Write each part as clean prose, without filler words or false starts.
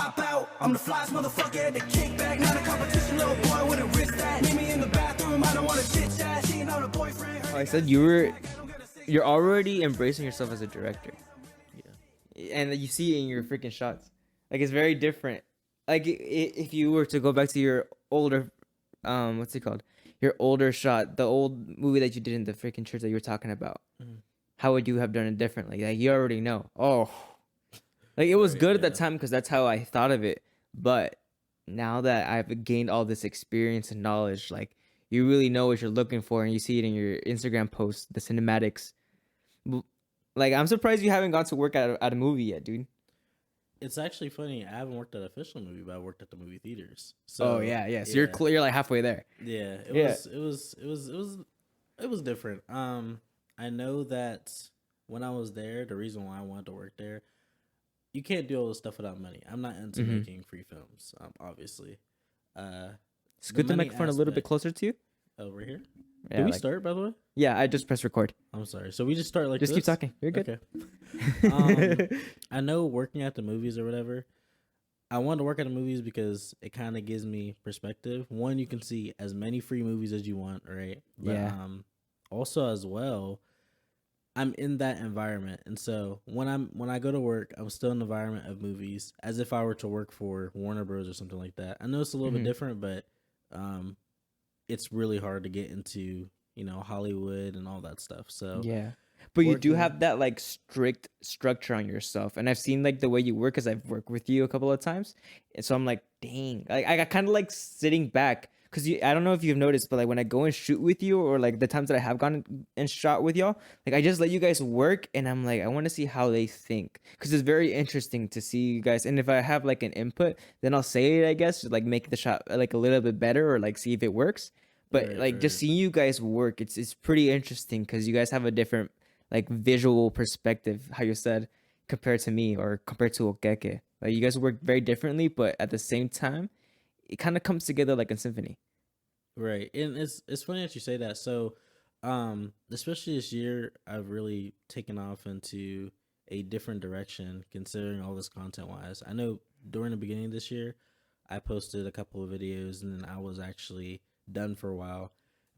hop out. I'm the flyest motherfucker at the kickback. Not a competition, little boy with a wrist that. Meet me in the bathroom, I don't want to chit chat. She ain't on a boyfriend. I said you're already embracing yourself as a director. Yeah. And you see it in your freaking shots. Like, it's very different. Like, if you were to go back to your older, what's it called? Your older shot, the old movie that you did in the freaking church that you were talking about. Mm-hmm. How would you have done it differently? Like, you already know. Oh, like, it was good at that time because that's how I thought of it. But now that I've gained all this experience and knowledge, like, you really know what you're looking for, and you see it in your Instagram posts, the cinematics. Like, I'm surprised you haven't gone to work at a movie yet, dude. It's actually funny. I haven't worked at an official movie, but I worked at the movie theaters. So, yeah. So you're like halfway there. Yeah, it was different. I know that when I was there, the reason why I wanted to work there, you can't do all this stuff without money. I'm not into making free films, obviously. Scoot the microphone a little bit closer to you. Over here. Yeah, Did we start, by the way? Yeah, I just pressed record. I'm sorry. So we just start like just this? Keep talking. You're good. Okay. I know working at the movies or whatever, I wanted to work at the movies because it kind of gives me perspective. One, you can see as many free movies as you want, right? But, yeah. Also, as well, I'm in that environment, and so when I go to work, I'm still in the environment of movies, as if I were to work for Warner Bros. Or something like that. I know it's a little bit different, but it's really hard to get into, Hollywood and all that stuff. So yeah. But you do have that like strict structure on yourself, and I've seen like the way you work because I've worked with you a couple of times, and so I'm like, dang, like I got kind of like sitting back because I don't know if you've noticed, but like when I go and shoot with you, or like the times that I have gone and shot with y'all, like I just let you guys work, and I'm like, I want to see how they think because it's very interesting to see you guys, and if I have like an input, then I'll say it, I guess, like make the shot like a little bit better or like see if it works. But right. Just seeing you guys work, it's pretty interesting because you guys have a different like visual perspective, how you said, compared to me or compared to Okeke. Like you guys work very differently, but at the same time, it kind of comes together like a symphony. Right. And it's funny that you say that. So, especially this year, I've really taken off into a different direction considering all this content wise. I know during the beginning of this year, I posted a couple of videos and then I was actually done for a while.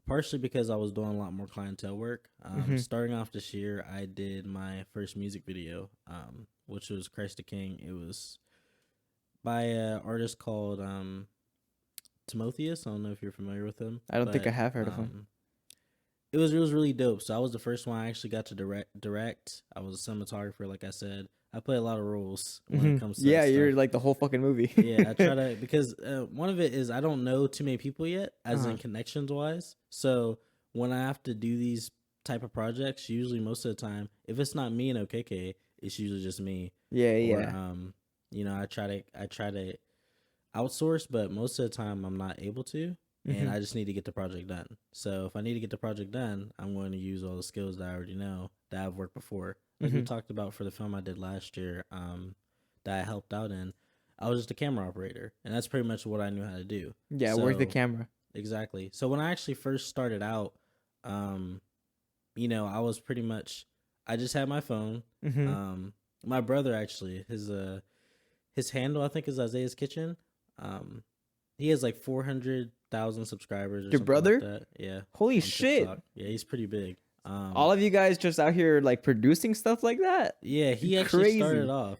Partially because I was doing a lot more clientele work. Starting off this year, I did my first music video, which was Christ the King. It was by an artist called Timotheus. I don't know if you're familiar with him. I don't think I have heard of him. It was really dope. So I was the first one I actually got to direct. I was a cinematographer, like I said. I play a lot of roles when it comes to that you're stuff. like the whole fucking movie. Yeah, I try to, because one of it is I don't know too many people yet, as in connections wise. So when I have to do these type of projects, usually most of the time, if it's not me and OKK, it's usually just me. Yeah. I try to outsource, but most of the time I'm not able to, and I just need to get the project done. So if I need to get the project done, I'm going to use all the skills that I already know that I've worked before. Like we talked about for the film I did last year, that I helped out in, I was just a camera operator, and that's pretty much what I knew how to do. Yeah, work the camera. Exactly. So when I actually first started out, I was pretty much, I just had my phone. My brother actually, his handle I think is Isaiah's Kitchen. He has like 400,000 subscribers. Your brother? Like that. Yeah. Holy shit. TikTok. Yeah, he's pretty big. All of you guys just out here like producing stuff like that? Yeah, he actually started off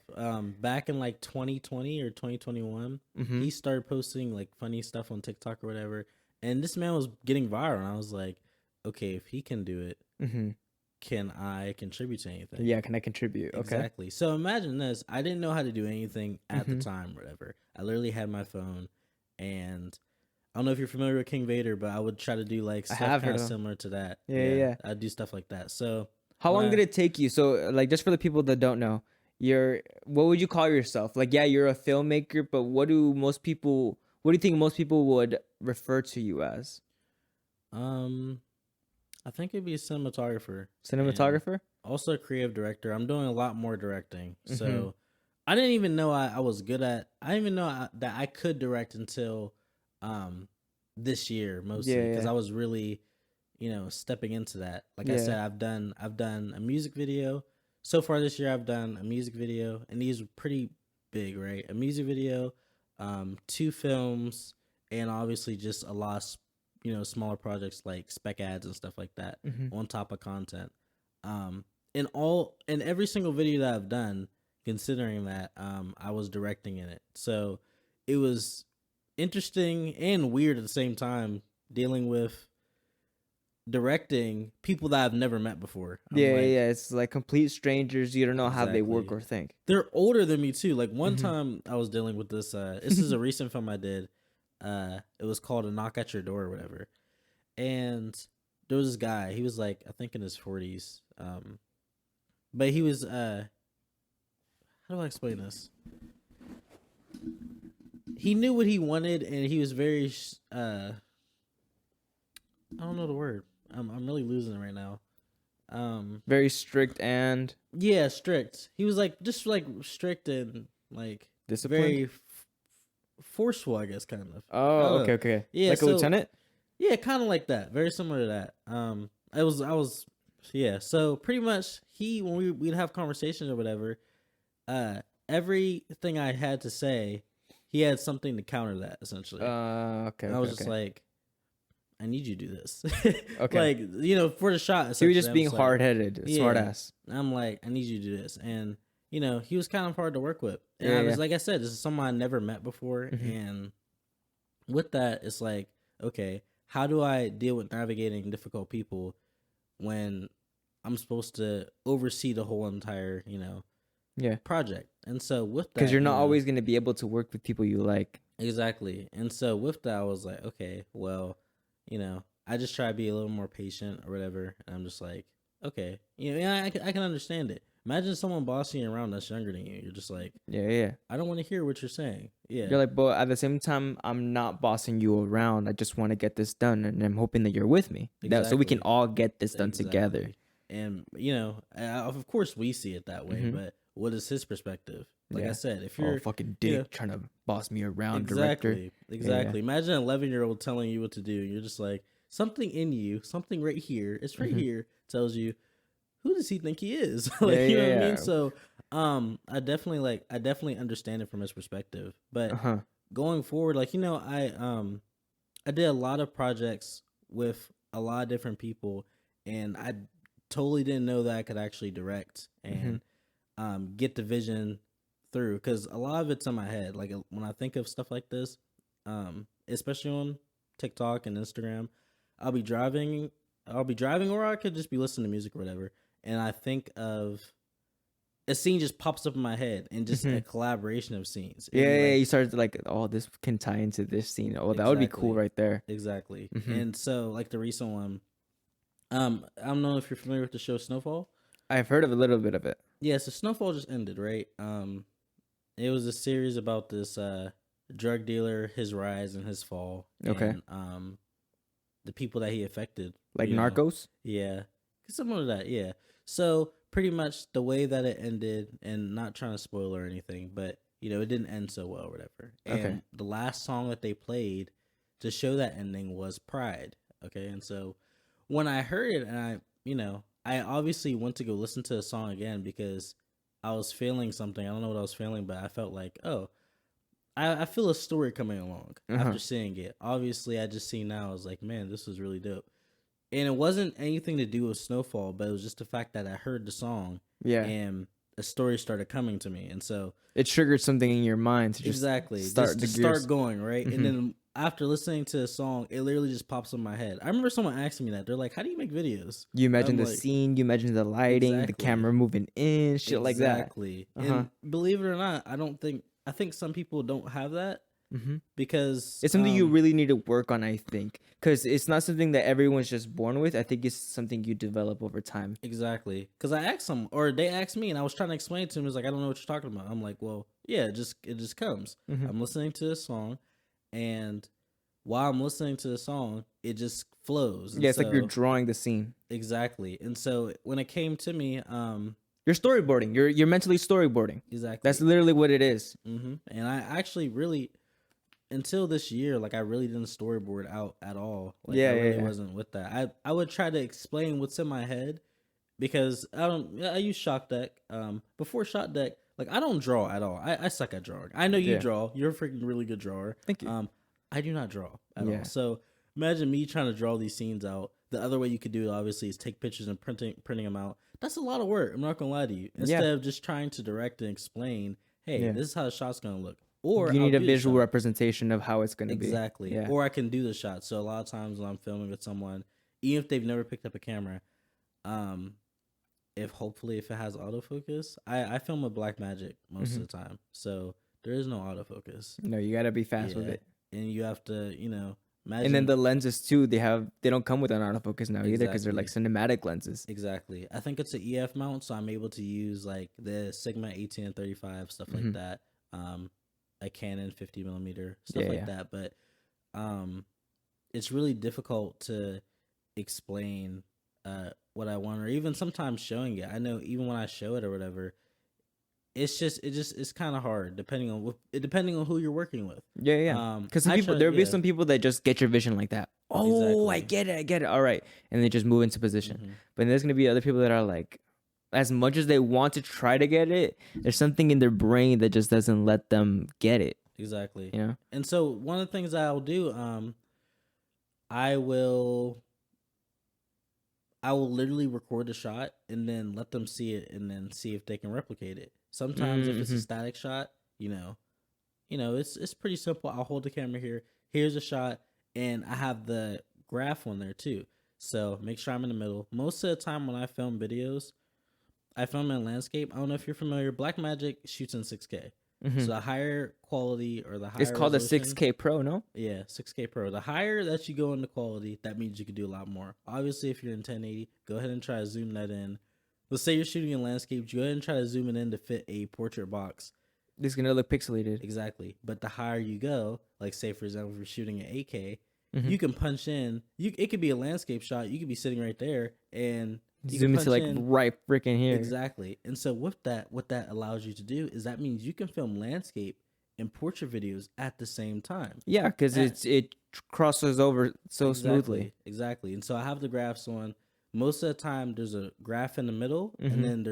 back in like 2020 or 2021. He started posting like funny stuff on TikTok or whatever, and this man was getting viral, and I was like, okay, if he can do it, can I contribute to anything? Yeah, can I contribute? Okay. Exactly. So imagine this. I didn't know how to do anything at the time or whatever. I literally had my phone, and I don't know if you're familiar with King Vader, but I would try to do like stuff kind of similar to that. Yeah. I'd do stuff like that. So how long did it take you? So like, just for the people that don't know, what would you call yourself? Like, yeah, you're a filmmaker, but what do you think most people would refer to you as? I think it'd be a cinematographer. Cinematographer? Also a creative director. I'm doing a lot more directing. So I didn't even know I was good at, I didn't even know that I could direct until this year mostly, because I was really stepping into that. Like I said, I've done a music video so far this year. I've done a music video, and these are pretty big, right? A music video, 2 films, and obviously just a lot of, smaller projects like spec ads and stuff like that Mm-hmm. on top of content. In every single video that I've done, considering that I was directing in it. So it was interesting and weird at the same time dealing with directing people that I've never met before. I'm Yeah, like, yeah. It's like complete strangers. You don't know how they work Exactly. or think. they're older than me too. Like one Mhm. time I was dealing with this. This is a recent film I did. It was called A Knock at Your Door or whatever. And there was this guy. He was like, I think in his 40s. But he was how do I explain this? He knew what he wanted, and he was very I don't know the word. I'm really losing it right now. Very strict and Yeah, strict. He was like just like strict and like disciplined. very forceful, I guess, kind of. I Oh, don't okay, know. okay. Yeah, Like a so- lieutenant. Yeah, kind of like that. Very similar to that. I was yeah. So pretty much, when we'd have conversations or whatever, everything I had to say, he had something to counter that essentially. Okay. And Okay, I was just okay. like, I need you to do this. Okay. Like, for the shot. So you're essentially, just I being was like, hard headed, smart Yeah. ass. I'm like, I need you to do this. And, he was kind of hard to work with. And Yeah, I was, yeah. like I said, this is someone I never met before. Mhm. And with that, it's like, okay, how do I deal with navigating difficult people when I'm supposed to oversee the whole entire, Yeah. project? And so with that, Because you're not always going to be able to work with people you like. Exactly. And so with that, I was like, okay, well, I just try to be a little more patient or whatever. And I'm just like, okay, I can understand it. Imagine someone bossing you around that's younger than you. You're just like, Yeah, yeah. I don't want to hear what you're saying. Yeah. You're like, but at the same time, I'm not bossing you around. I just want to get this done, and I'm hoping that you're with me, so we can Exactly. all get this done together. Exactly. And, of course we see it that way, Mhm. but what is his perspective? Like I Yeah. said, if Oh, you're fucking you dick know, trying to boss me around, director. Exactly. Imagine an 11-year-old telling you what to do. You're just like, something in you, something right here, it's right Mhm. here, tells you, who does he think he is? Yeah, You know what I yeah. mean? So, I definitely understand it from his perspective. But Uh-huh. going forward, I did a lot of projects with a lot of different people, and I totally didn't know that I could actually direct and get the vision through, because a lot of it's in my head. Like when I think of stuff like this, especially on TikTok and Instagram, I'll be driving, or I could just be listening to music or whatever, and I think of a scene just pops up in my head, and just a collaboration of scenes. And, Yeah, like, you started like, oh, this can tie into this scene. Oh, that would be cool Exactly. right there. Exactly. Mhm. And so, like the recent one, I don't know if you're familiar with the show Snowfall. I've heard of a little bit of it. Yeah, so Snowfall just ended, right? It was a series about this drug dealer, his rise and his fall. Okay. And the people that he affected. Like you know. Narcos? Yeah. Similar to that, yeah. So pretty much the way that it ended, and not trying to spoil or anything, but it didn't end so well or whatever. And Okay. the last song that they played to show that ending was Pride. Okay. And so when I heard it, and I obviously went to go listen to the song again, because I was feeling something. I don't know what I was feeling, but I felt like, oh, I feel a story coming along after seeing it. Obviously, I just see now, I was like, man, this was really dope. And it wasn't anything to do with Snowfall, but it was just the fact that I heard the song, Yeah. and a story started coming to me. And so It triggered something in your mind to just exactly start the just gears. start going, right? Mhm. And then after listening to the song, it literally just pops in my head. I remember someone asking me that. They're like, how do you make videos? You imagine I'm the like, scene, you imagine the lighting, the Exactly. camera moving in, shit like that. Exactly. Uh-huh. And believe it or not, I think some people don't have that, Mm-hmm. because It's something you really need to work on, I think, because it's not something that everyone's just born with. I think it's something you develop over time. Exactly. Because I asked them, or they asked me, and I was trying to explain to them. It's like, I don't know what you're talking about. I'm like, well, yeah, it just comes. Mhm. I'm listening to this song, and while I'm listening to the song, it just flows. And Yeah, it's like you're so- drawing the scene. exactly. And so when it came to me, You're storyboarding. You're mentally storyboarding. exactly. That's literally what it is. And I actually really, until this year, like I really didn't storyboard out at all. Like Yeah, I yeah, really yeah. wasn't with that. I would try to explain what's in my head, because I use Shock Deck. Before Shock Deck, like I don't draw at all. I suck at drawing. I know you Yeah. draw. You're a freaking really good drawer. Thank you. I do not draw at Yeah. all. So imagine me trying to draw these scenes out. The other way you could do it, obviously, is take pictures and printing them out. That's a lot of work. I'm not gonna lie to you. Instead of just trying to direct and explain, hey, Yeah. this is how the shot's gonna look. Or You I'll need a do the visual shot. representation of how it's going to be. Exactly. Yeah. Or I can do the shot. So a lot of times when I'm filming with someone, even if they've never picked up a camera, if it has autofocus, I film with black magic most of the time. So there is no autofocus. No, you got to be fast with Yeah. it. And you have to, imagine. And then the lenses too, they don't come with an autofocus now either because they're like cinematic lenses. Exactly. I think it's an EF mount, so I'm able to use like the Sigma 18 and 35, stuff like that. A Canon 50 millimeter, stuff like that. But it's really difficult to explain what I want, or even sometimes showing it. I know even when I show it or whatever, it's kind of hard depending on who you're working with. Yeah. Because there'll be some people that just get your vision like that. Oh, I get it. All right, and they just move into position. But there's gonna be other people that are like, as much as they want to try to get it, there's something in their brain that just doesn't let them get it. Exactly. You know? And so one of the things that I'll do, I will literally record the shot and then let them see it and then see if they can replicate it. Sometimes if it's a static shot, it's pretty simple. I'll hold the camera here. Here's a shot, and I have the graph on there too. So make sure I'm in the middle. Most of the time when I film videos, I film in landscape. I don't know if you're familiar. Blackmagic shoots in 6K. So the higher quality or the higher, it's called a resolution- 6K Pro, no? Yeah, 6K Pro. The higher that you go into quality, that means you can do a lot more. Obviously, if you're in 1080, go ahead and try to zoom that in. Let's say you're shooting in landscape. Go ahead and try to zoom it in to fit a portrait box. It's gonna look pixelated. Exactly. But the higher you go, like say for example, if you're shooting at 8K, you can punch in. It could be a landscape shot. You could be sitting right there and you Zoom can into like punch in. right freaking here. Exactly. And so with that, what that allows you to do is that means you can film landscape and portrait videos at the same time. Yeah, because it crosses over so smoothly. Exactly. And so I have the graphs on. Most of the time, there's a graph in the middle, and then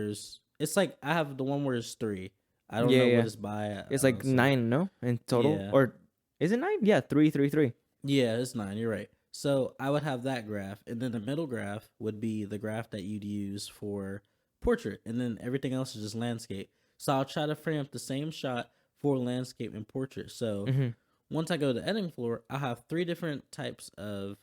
it's like I have the one where it's 3. I don't know what it's by. It's like 9, no, in total, Yeah. or is it 9? Yeah, 3, 3, 3. Yeah, it's 9. You're right. So I would have that graph, and then the middle graph would be the graph that you'd use for portrait, and then everything else is just landscape. So I'll try to frame up the same shot for landscape and portrait. So once I go to the editing floor, I'll have 3 different types of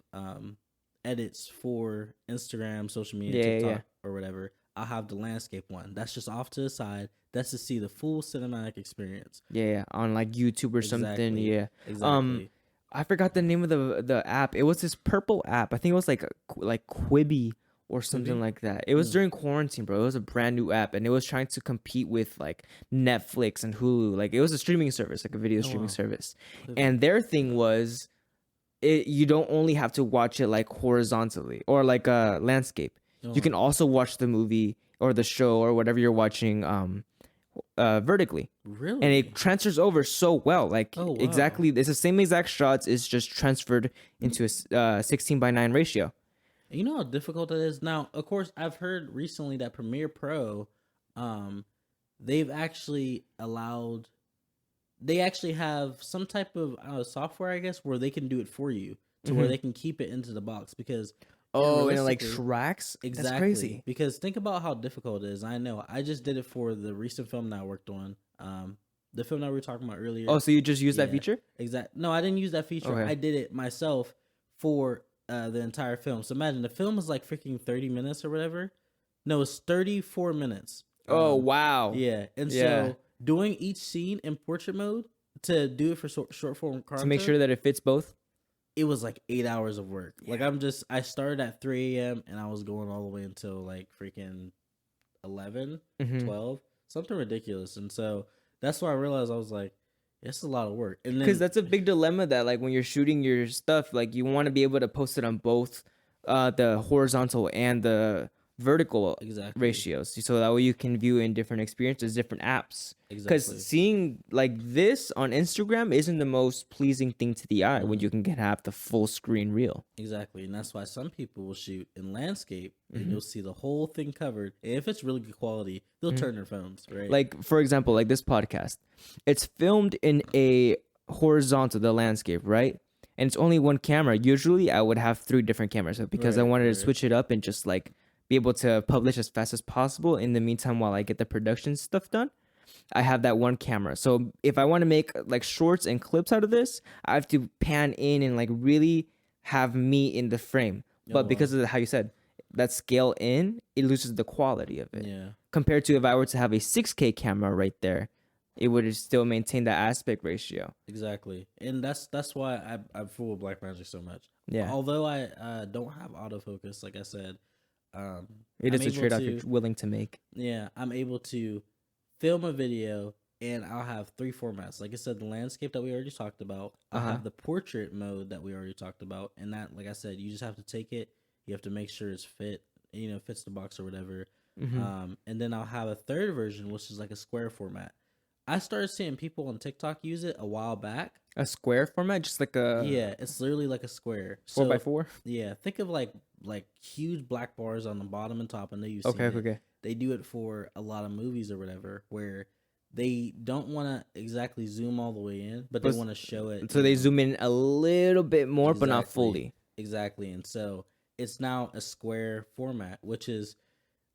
edits for Instagram, social media, TikTok, or whatever. I'll have the landscape one. That's just off to the side. That's to see the full cinematic experience. Yeah, on like YouTube or something. Yeah. Exactly. I forgot the name of the app. It was this purple app. I think it was like Quibi or something like that. It was during quarantine, bro. It was a brand new app, and it was trying to compete with like Netflix and Hulu. Like it was a streaming service, like a video streaming service. And their thing was, you don't only have to watch it like horizontally or like a landscape. You can also watch the movie or the show or whatever you're watching vertically. Really? And it transfers over so well. Like wow. exactly, it's the same exact shots. It's just transferred into a 16:9 ratio. You know how difficult that is? Now, of course, I've heard recently that Premiere Pro, they've actually allowed, they actually have some type of software, I guess, where they can do it for you to where they can keep it into the box because... Oh, and it like tracks? Exactly. That's crazy. Because think about how difficult it is. I know. I just did it for the recent film that I worked on. The film that we were talking about earlier. Oh, so you just use that feature? Exactly. No, I didn't use that feature. Okay. I did it myself for the entire film. So imagine the film is like freaking 30 minutes or whatever. No, it's 34 minutes. Oh, wow. Yeah. And so doing each scene in portrait mode to do it for short form content. To make sure that it fits both? It was like 8 hours of work. Like I started at 3 a.m. and I was going all the way until like freaking 11, 12, something ridiculous. And so that's why I realized I was like, it's a lot of work. And because that's a big dilemma that like when you're shooting your stuff, like you want to be able to post it on both the horizontal and the vertical Exactly. ratios, so that way you can view in different experiences, different apps. Because Exactly. seeing like this on Instagram isn't the most pleasing thing to the eye when Mhm. you can have the full screen reel. Exactly. And that's why some people will shoot in landscape and Mhm. you'll see the whole thing covered. And if it's really good quality, they'll Mhm. turn their phones, right? Like for example, like this podcast, it's filmed in a horizontal, the landscape, right? And it's only one camera. Usually I would have 3 different cameras, but because I Right, wanted to right. switch it up and just like be able to publish as fast as possible in the meantime while I get the production stuff done, I have that one camera. So if I want to make like shorts and clips out of this, I have to pan in and like really have me in the frame. Oh, But wow. because of how you said that scale in, it loses the quality of it. Yeah. Compared to if I were to have a 6K camera right there, it would still maintain that aspect ratio. Exactly. And that's why I fool with Blackmagic so much. Yeah. Although I don't have autofocus, like I said, It I'm is a able trade-off to you're willing to make. yeah, I'm able to film a video and I'll have 3 formats. Like I said, the landscape that we already talked about. I'll Uh-huh. have the portrait mode that we already talked about. And that, like I said, you just have to take it. You have to make sure it's fits the box or whatever. And then I'll have a third version, which is like a square format. I started seeing people on TikTok use it a while back. A square format, just like a Yeah, it's literally like a square. 4x4. Yeah, think of like huge black bars on the bottom and top. I know you've Okay, seen okay, it. okay. They do it for a lot of movies or whatever, where they don't want to exactly zoom all the way in, but they But- want to show it. So they zoom in a little bit more, but not Exactly. fully. Exactly, and so it's now a square format, which is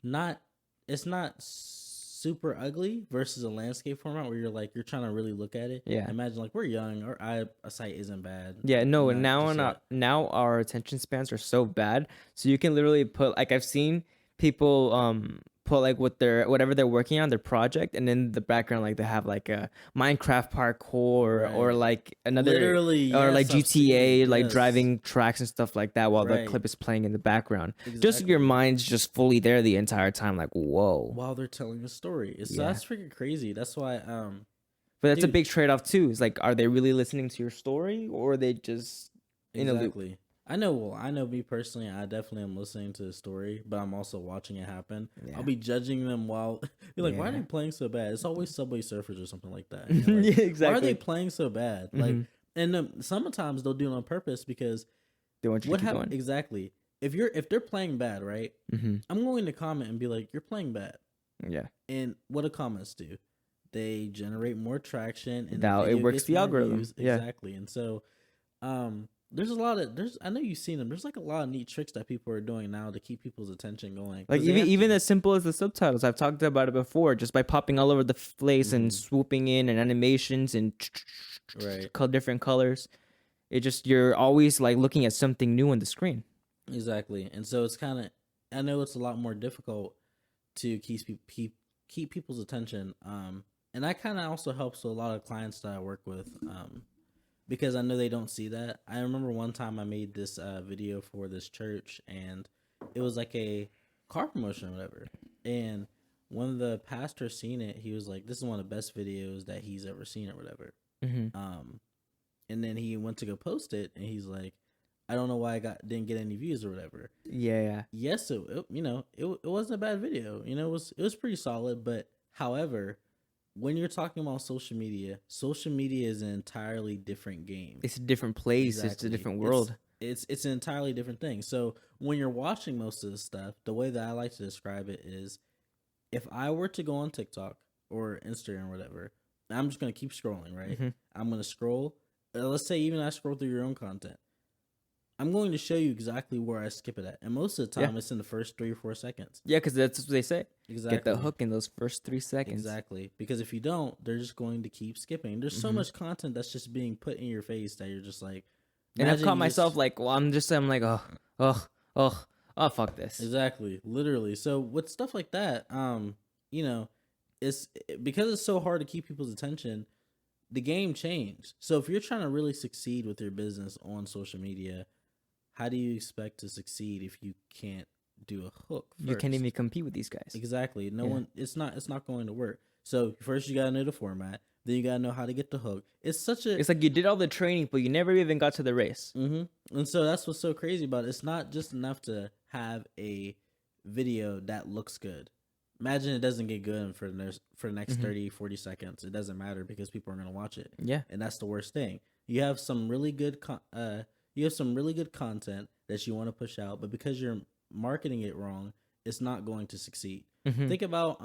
not. It's not super ugly versus a landscape format where you're trying to really look at it. Yeah. Imagine like we're young, our eyesight isn't bad. Yeah, no, Not now just yet. now our attention spans are so bad. So you can literally put like I've seen people put like what they're whatever they're working on, their project, and in the background like they have like a Minecraft parkour or Right. like another Literally, or like yes, I've seen GTA it, like yes. driving tracks and stuff like that while the Right. clip is playing in the background. Just Exactly. your mind's just fully there the entire time, like whoa. While they're telling a story. So Yeah. that's freaking crazy. That's why But that's a Dude. big trade-off too. It's like, are they really listening to your story or are they just in a loop? exactly. I know me personally, I definitely am listening to the story, but I'm also watching it happen. Yeah. I'll be judging them while you're like, why are Yeah. they playing so bad? It's always Subway Surfers or something like that. And you're like, Yeah, why are exactly. they playing so bad? Like, and sometimes they'll do it on purpose because They want you what to keep happens going. exactly if they're playing bad, right? Mm-hmm. I'm going to comment and be like, you're playing bad. Yeah. And what do comments do? They generate more traction and Now it video works gets the more algorithm. views. Yeah. Exactly. And so I know you've seen them. There's like a lot of neat tricks that people are doing now to keep people's attention going. Like 'Cause they have even to- as simple as the subtitles. I've talked about it before, just by popping all over the place and swooping in and animations and Right. different colors. It just you're always like looking at something new on the screen. Exactly. And so it's kind of I know it's a lot more difficult to keep people's attention. And that kind of also helps with a lot of clients that I work with. Because I know they don't see that. I remember one time I made this video for this church, and it was like a car promotion or whatever. And when the pastor seen it, he was like, "This is one of the best videos that he's ever seen or whatever." Mm-hmm. And then he went to go post it, and he's like, "I don't know why didn't get any views or whatever." Yeah. Yes, it wasn't a bad video. It was pretty solid. But however, when you're talking about social media is an entirely different game. It's a different place. It's a Exactly. different world. It's an entirely different thing. So when you're watching most of the stuff, the way that I like to describe it is, if I were to go on TikTok or Instagram or whatever, I'm just gonna keep scrolling, right? Mhm. I'm gonna scroll. Let's say even I scroll through your own content. I'm going to show you exactly where I skip it at, and most of the time it's in the first 3 or 4 seconds. Yeah, because that's what they say. Exactly. Get the hook in those first 3 seconds. Exactly. Because if you don't, they're just going to keep skipping. There's so much content that's just being put in your face that you're just like. And I've imagine caught you myself just- like, well, I'm like, oh, fuck this. Exactly. Literally. So with stuff like that, it's because it's so hard to keep people's attention. The game changed. So if you're trying to really succeed with your business on social media, how do you expect to succeed if you can't do a hook first? You can't even compete with these guys. Exactly. No Yeah. one. It's not going to work. So first you gotta know the format. Then you gotta know how to get the hook. It's such a. It's like you did all the training, but you never even got to the race. And so that's what's so crazy about it. It's not just enough to have a video that looks good. Imagine it doesn't get good for the next 30, 40 seconds. It doesn't matter because people are going to watch it. Yeah. And that's the worst thing. You have some really good you have some really good content that you want to push out, but because you're marketing it wrong, it's not going to succeed. Think about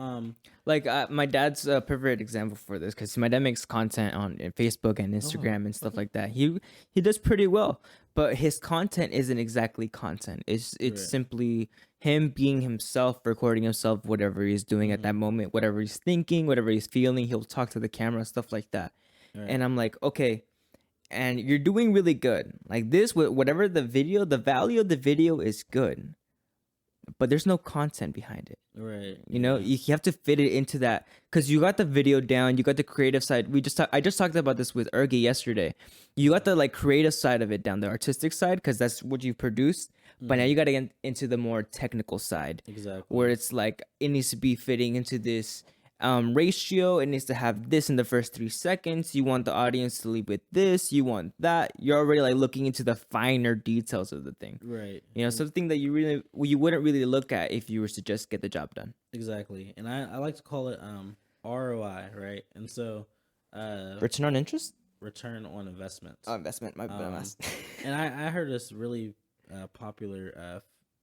like my dad's a perfect example for this, because my dad makes content on Facebook and Instagram and stuff like that. He does pretty well, but his content isn't exactly content. It's Right. simply him being himself, recording himself, whatever he's doing at that moment, whatever he's thinking, whatever he's feeling. He'll talk to the camera, stuff like that. Right. And I'm like, okay, and you're doing really good. Like this, whatever the video, the value of the video is good, but there's no content behind it. right. You know, you have to fit it into that, because you got the video down, you got the creative side. I just talked about this with Ergi yesterday. You got the like creative side of it down, the artistic side, because that's what you produced. But now you got to get into the more technical side, Exactly. where it's like it needs to be fitting into this ratio. It needs to have this in the first 3 seconds. You want the audience to leave with this. You want that. You're already like looking into the finer details of the thing. Right. You know, something that you wouldn't really look at if you were to just get the job done. Exactly. And I like to call it ROI, right? And so Return on interest? return on investment. Oh, investment. My bad. And I heard this really popular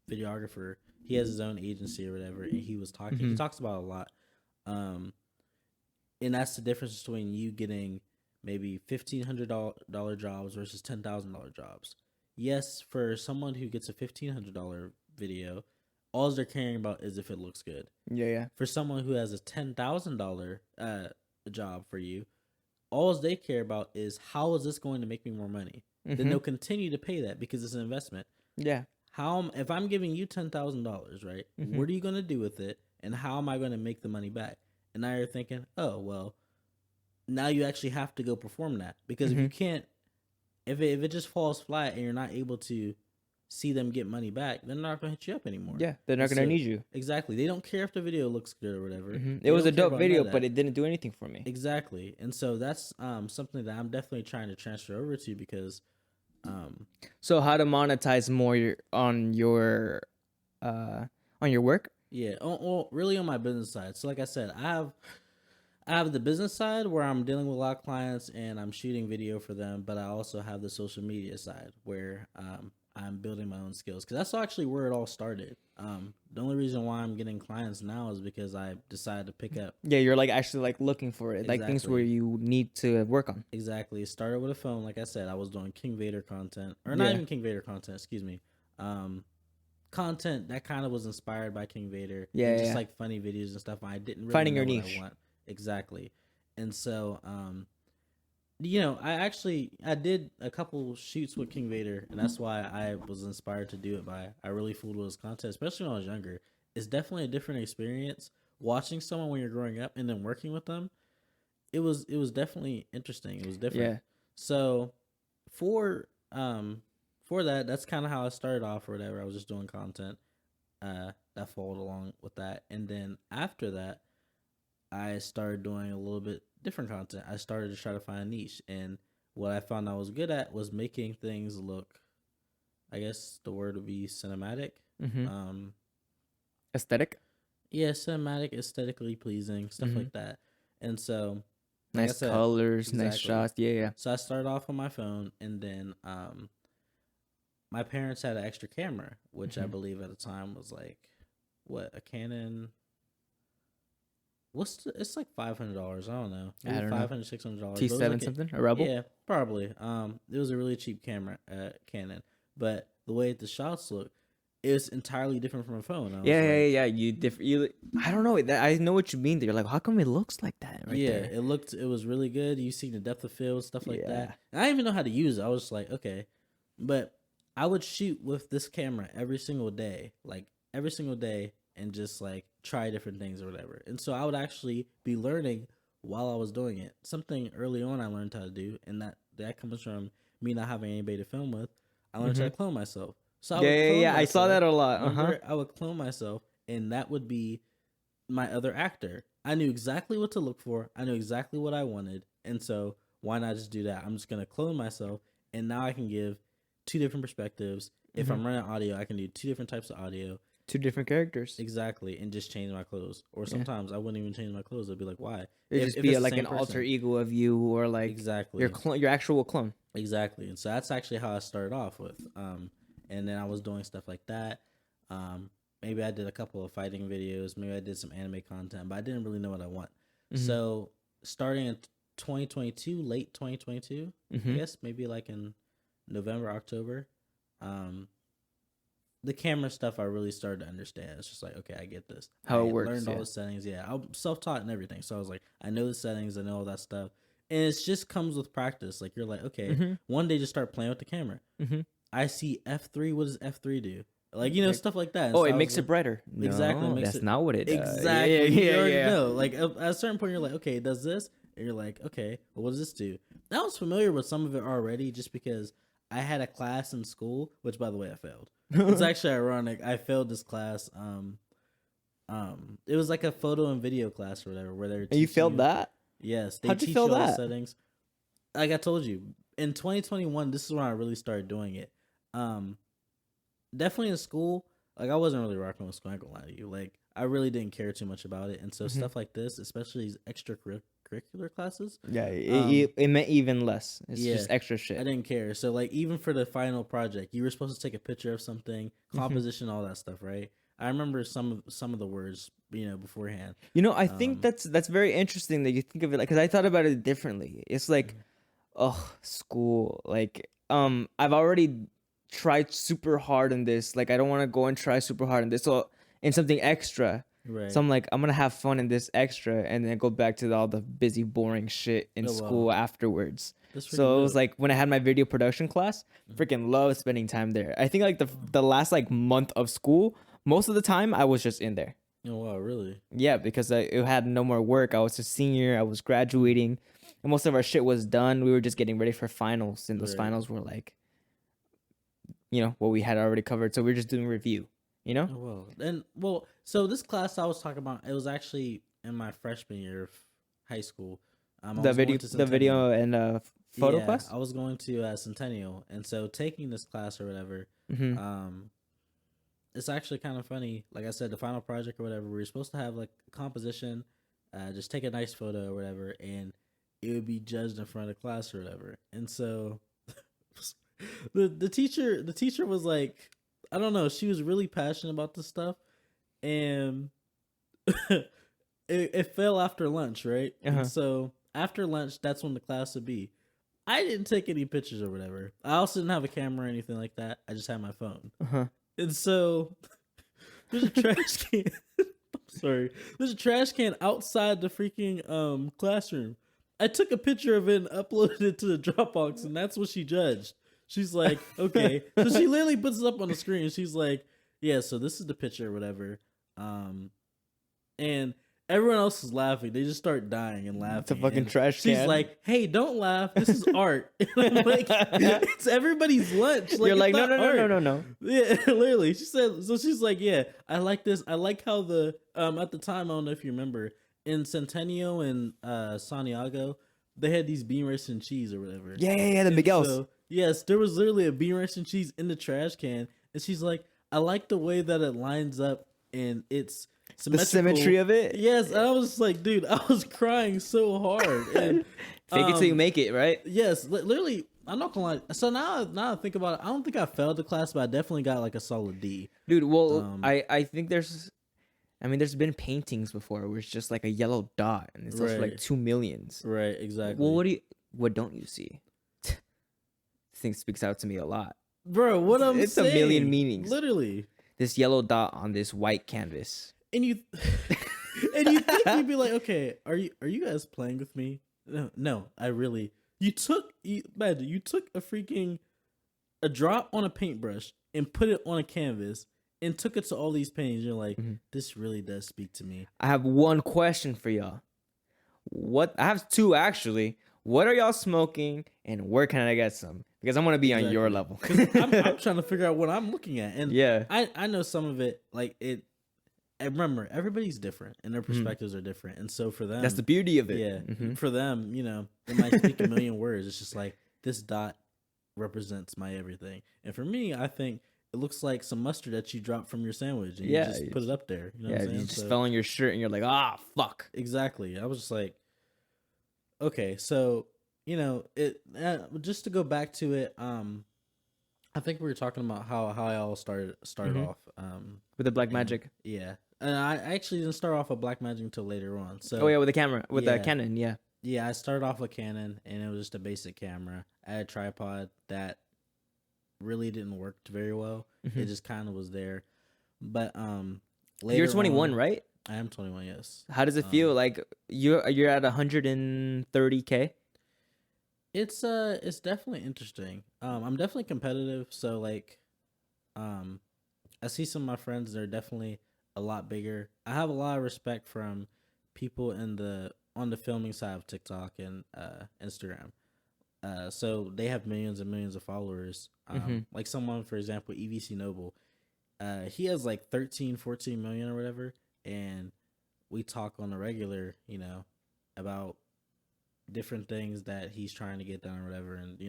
videographer. He has his own agency or whatever, and he was talking. He talks about it a lot. And that's the difference between you getting maybe $1,500 jobs versus $10,000 jobs. Yes, for someone who gets a $1,500 video, all they're caring about is if it looks good. Yeah. For someone who has a $10,000 job for you, all they care about is how is this going to make me more money. Then they'll continue to pay that because it's an investment. Yeah. If I'm giving you $10,000, right? What are you going to do with it, and how am I going to make the money back? And now you're thinking, oh well, now you actually have to go perform that, because if you can't, if it just falls flat and you're not able to see them get money back, they're not going to hit you up anymore. Yeah, they're not gonna need you. Exactly. They don't care if the video looks good or whatever. It was a dope video, but it didn't do anything for me. Exactly. And so that's something that I'm definitely trying to transfer over to, because So how to monetize more on your work? yeah, well, really on my business side. So like I said, I have the business side where I'm dealing with a lot of clients and I'm shooting video for them, but I also have the social media side where I'm building my own skills, because that's actually where it all started. The only reason why I'm getting clients now is because I decided to pick up. Yeah, you're like actually like looking for it, like things Exactly. where you need to work on. Exactly. It started with a phone. Like I said, I was doing King Vader content, or not Yeah. even King Vader content, excuse me. Content that kind of was inspired by King Vader. Yeah, and just yeah. like funny videos and stuff. I didn't really Finding know your what niche. I want. Exactly. And so, I did a couple shoots with King Vader, and that's why I was inspired to do it. I really fooled with his content, especially when I was younger. It's definitely a different experience watching someone when you're growing up and then working with them. It was definitely interesting. It was different. Yeah. So for that, that's kind of how I started off or whatever. I was just doing content that followed along with that, and then after that, I started doing a little bit different content. I started to try to find a niche, and what I found I was good at was making things look, I guess the word would be cinematic. Aesthetic. Yeah, cinematic, aesthetically pleasing, stuff like that. And so, like I Nice said, colors, nice exactly. shots. Yeah. So I started off on my phone, and then my parents had an extra camera, which I believe at the time was like, what, a Canon? It's like $500. I don't know. Maybe I don't know. $500, $600. T7 something, a Rebel. Yeah, probably. It was a really cheap camera, Canon, but the way the shots look, it's entirely different from a phone. I was Yeah. You I don't know. I know what you mean. You're like, how come it looks like that right there? it was really good. You see the depth of field, stuff like Yeah. that. And I didn't even know how to use it. I was just like, okay, but I would shoot with this camera every single day, and just like try different things or whatever. And so I would actually be learning while I was doing it. Something early on I learned how to do, and that comes from me not having anybody to film with. I learned how to clone myself. So I would clone Yeah. I saw myself. that a lot. Remember, I would clone myself, and that would be my other actor. I knew exactly what to look for. I knew exactly what I wanted. And so why not just do that? I'm just going to clone myself, and now I can give two different perspectives. If I'm running audio, I can do two different types of audio. 2 different characters. Exactly, and just change my clothes. Or sometimes I wouldn't even change my clothes. I'd be like, why? It'd just If be it's the like same an alter person. ego of you, or like Exactly. your actual clone. Exactly. And so that's actually how I started off with. And then I was doing stuff like that. Maybe I did a couple of fighting videos. Maybe I did some anime content, but I didn't really know what I want. So starting in 2022, late 2022, I guess maybe like in November, October, the camera stuff I really started to understand. It's just like, okay, I get this. How I it works, learned all yeah. the settings. Yeah, I'm self-taught and everything. So I was like, I know the settings. I know all that stuff. And it just comes with practice. Like, you're like, okay, one day just start playing with the camera. I see F3. What does F3 do? Like, stuff like that. And Oh, so it I makes was it like, brighter. Exactly. No, Makes that's it, not what it does. exactly. Yeah, You already yeah. know. Like, at a certain point, you're like, okay, it does this. And you're like, okay, well, what does this do? And I was familiar with some of it already just because I had a class in school, which, by the way, I failed. It's actually ironic. I failed this class. It was like a photo and video class or whatever, where they were And you teaching failed that? Yes, they How'd you teach fail you all the that? settings. Like I told you, in 2021, this is when I really started doing it. Definitely in school, like I wasn't really rocking with school. I ain't gonna lie to you. Like I really didn't care too much about it, and so stuff like this, especially these extracurricular classes, Yeah, it meant even less. It's yeah, just extra I shit. didn't care. So like even for the final project, you were supposed to take a picture of something, composition, all that stuff, right? I remember some of the words, beforehand. I think that's very interesting that you think of it like, because I thought about it differently. It's like, oh, school. Like, I've already tried super hard in this. Like, I don't want to go and try super hard in this. So, in something extra. Right. So I'm like, I'm gonna have fun in this extra, and then go back to all the busy, boring shit in Oh, wow. school afterwards. That's So freaking it was dope. like when I had my video production class, freaking love spending time there. I think like the last like month of school, most of the time I was just in there. Oh wow, really? Yeah, because it had no more work. I was a senior. I was graduating, and most of our shit was done. We were just getting ready for finals, and those Right. finals were like, what we had already covered. So we were just doing review. Oh well. So this class I was talking about, it was actually in my freshman year of high school. I The was going video, to the Centennial. video and photo Yeah, class. I was going to Centennial, and so taking this class or whatever, it's actually kind of funny. Like I said, the final project or whatever, we were supposed to have like composition, just take a nice photo or whatever, and it would be judged in front of class or whatever. And so the teacher was like, I don't know, she was really passionate about this stuff, and it fell after lunch, right? And so after lunch, that's when the class would be. I didn't take any pictures or whatever. I also didn't have a camera or anything like that. I just had my phone. And so there's a trash can. Sorry. There's a trash can outside the freaking classroom. I took a picture of it and uploaded it to the Dropbox, and that's what she judged. She's like, okay. So she literally puts it up on the screen. She's like, yeah, so this is the picture or whatever. And everyone else is laughing. They just start dying and laughing. It's a fucking And trash She's can. like, hey, don't laugh. This is art. And I'm like, it's everybody's lunch. Like, You're like, it's no, not no, art. no, no, no, no. Yeah, literally. She said, so she's like, yeah, I like this. I like how the, at the time, I don't know if you remember, in Centennial and Santiago, they had these bean rice and cheese or whatever. Yeah, the And Miguel's. so, yes, there was literally a bean rice and cheese in the trash can. And she's like, I like the way that it lines up and it's The symmetry of it. Yes, and I was like, dude, I was crying so hard. And Fake it till you make it, right? yes, literally, I'm not gonna lie. So now I think about it, I don't think I failed the class, but I definitely got like a solid D. Dude, well, I think there's been paintings before where it's just like a yellow dot and it's also like Right. 2 millions. Right, exactly. Well, what don't you see? This thing speaks out to me a lot. Bro, what I'm It's saying, a million meanings. literally. This yellow dot on this white canvas. And you and you think you'd be like, okay, are you guys playing with me? No, I really. You took a drop on a paintbrush and put it on a canvas and took it to all these paintings. You're like, this really does speak to me. I have one question for y'all. I have two actually. What are y'all smoking and where can I get some? Because I'm gonna be on your level. 'Cause I'm trying to figure out what I'm looking at, and Yeah. I know some of it. Like it. And remember, everybody's different, and their perspectives are different, and so for them, That's the beauty of it. yeah. For them, they might speak a million words. It's just like this dot represents my everything, and for me, I think it looks like some mustard that you dropped from your sandwich, and you Yeah, just put it up there. You know yeah, what I'm you saying? just So fell on your shirt and you're like, ah, fuck. exactly. I was just like, okay, so it. Just to go back to it, I think we were talking about how I all started Mhm. off. With the black And magic. yeah, and I actually didn't start off with Black Magic until later on. Oh So yeah, with the camera, with the yeah, Canon, yeah. yeah, I started off with Canon, and it was just a basic camera. I had a tripod that really didn't work very well. It Mhm. just kind of was there. But You're later 21, on, right? I am 21. Yes. How does it feel? Um, Like you're at 130K. it's definitely interesting. I'm definitely competitive. So like, um, I see some of my friends. They're definitely a lot bigger. I have a lot of respect from people in the on the filming side of TikTok and Instagram. So they have millions and millions of followers. Mhm. Like someone, for example, EVC Noble. He has like 13, 14 million or whatever, and we talk on the regular, about different things that he's trying to get done or whatever, and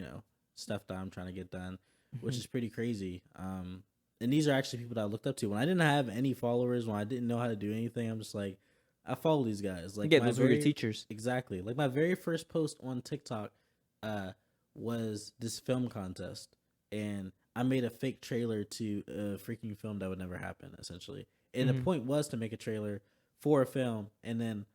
stuff that I'm trying to get done, which Mhm. is pretty crazy. And these are actually people that I looked up to when I didn't have any followers, when I didn't know how to do anything. I'm just like, I follow these guys. Like Yeah, my those were your very teachers. exactly like my very first post on TikTok, uh, was this film contest, and I made a fake trailer to a freaking film that would never happen, essentially. And the Mhm. point was to make a trailer for a film, and then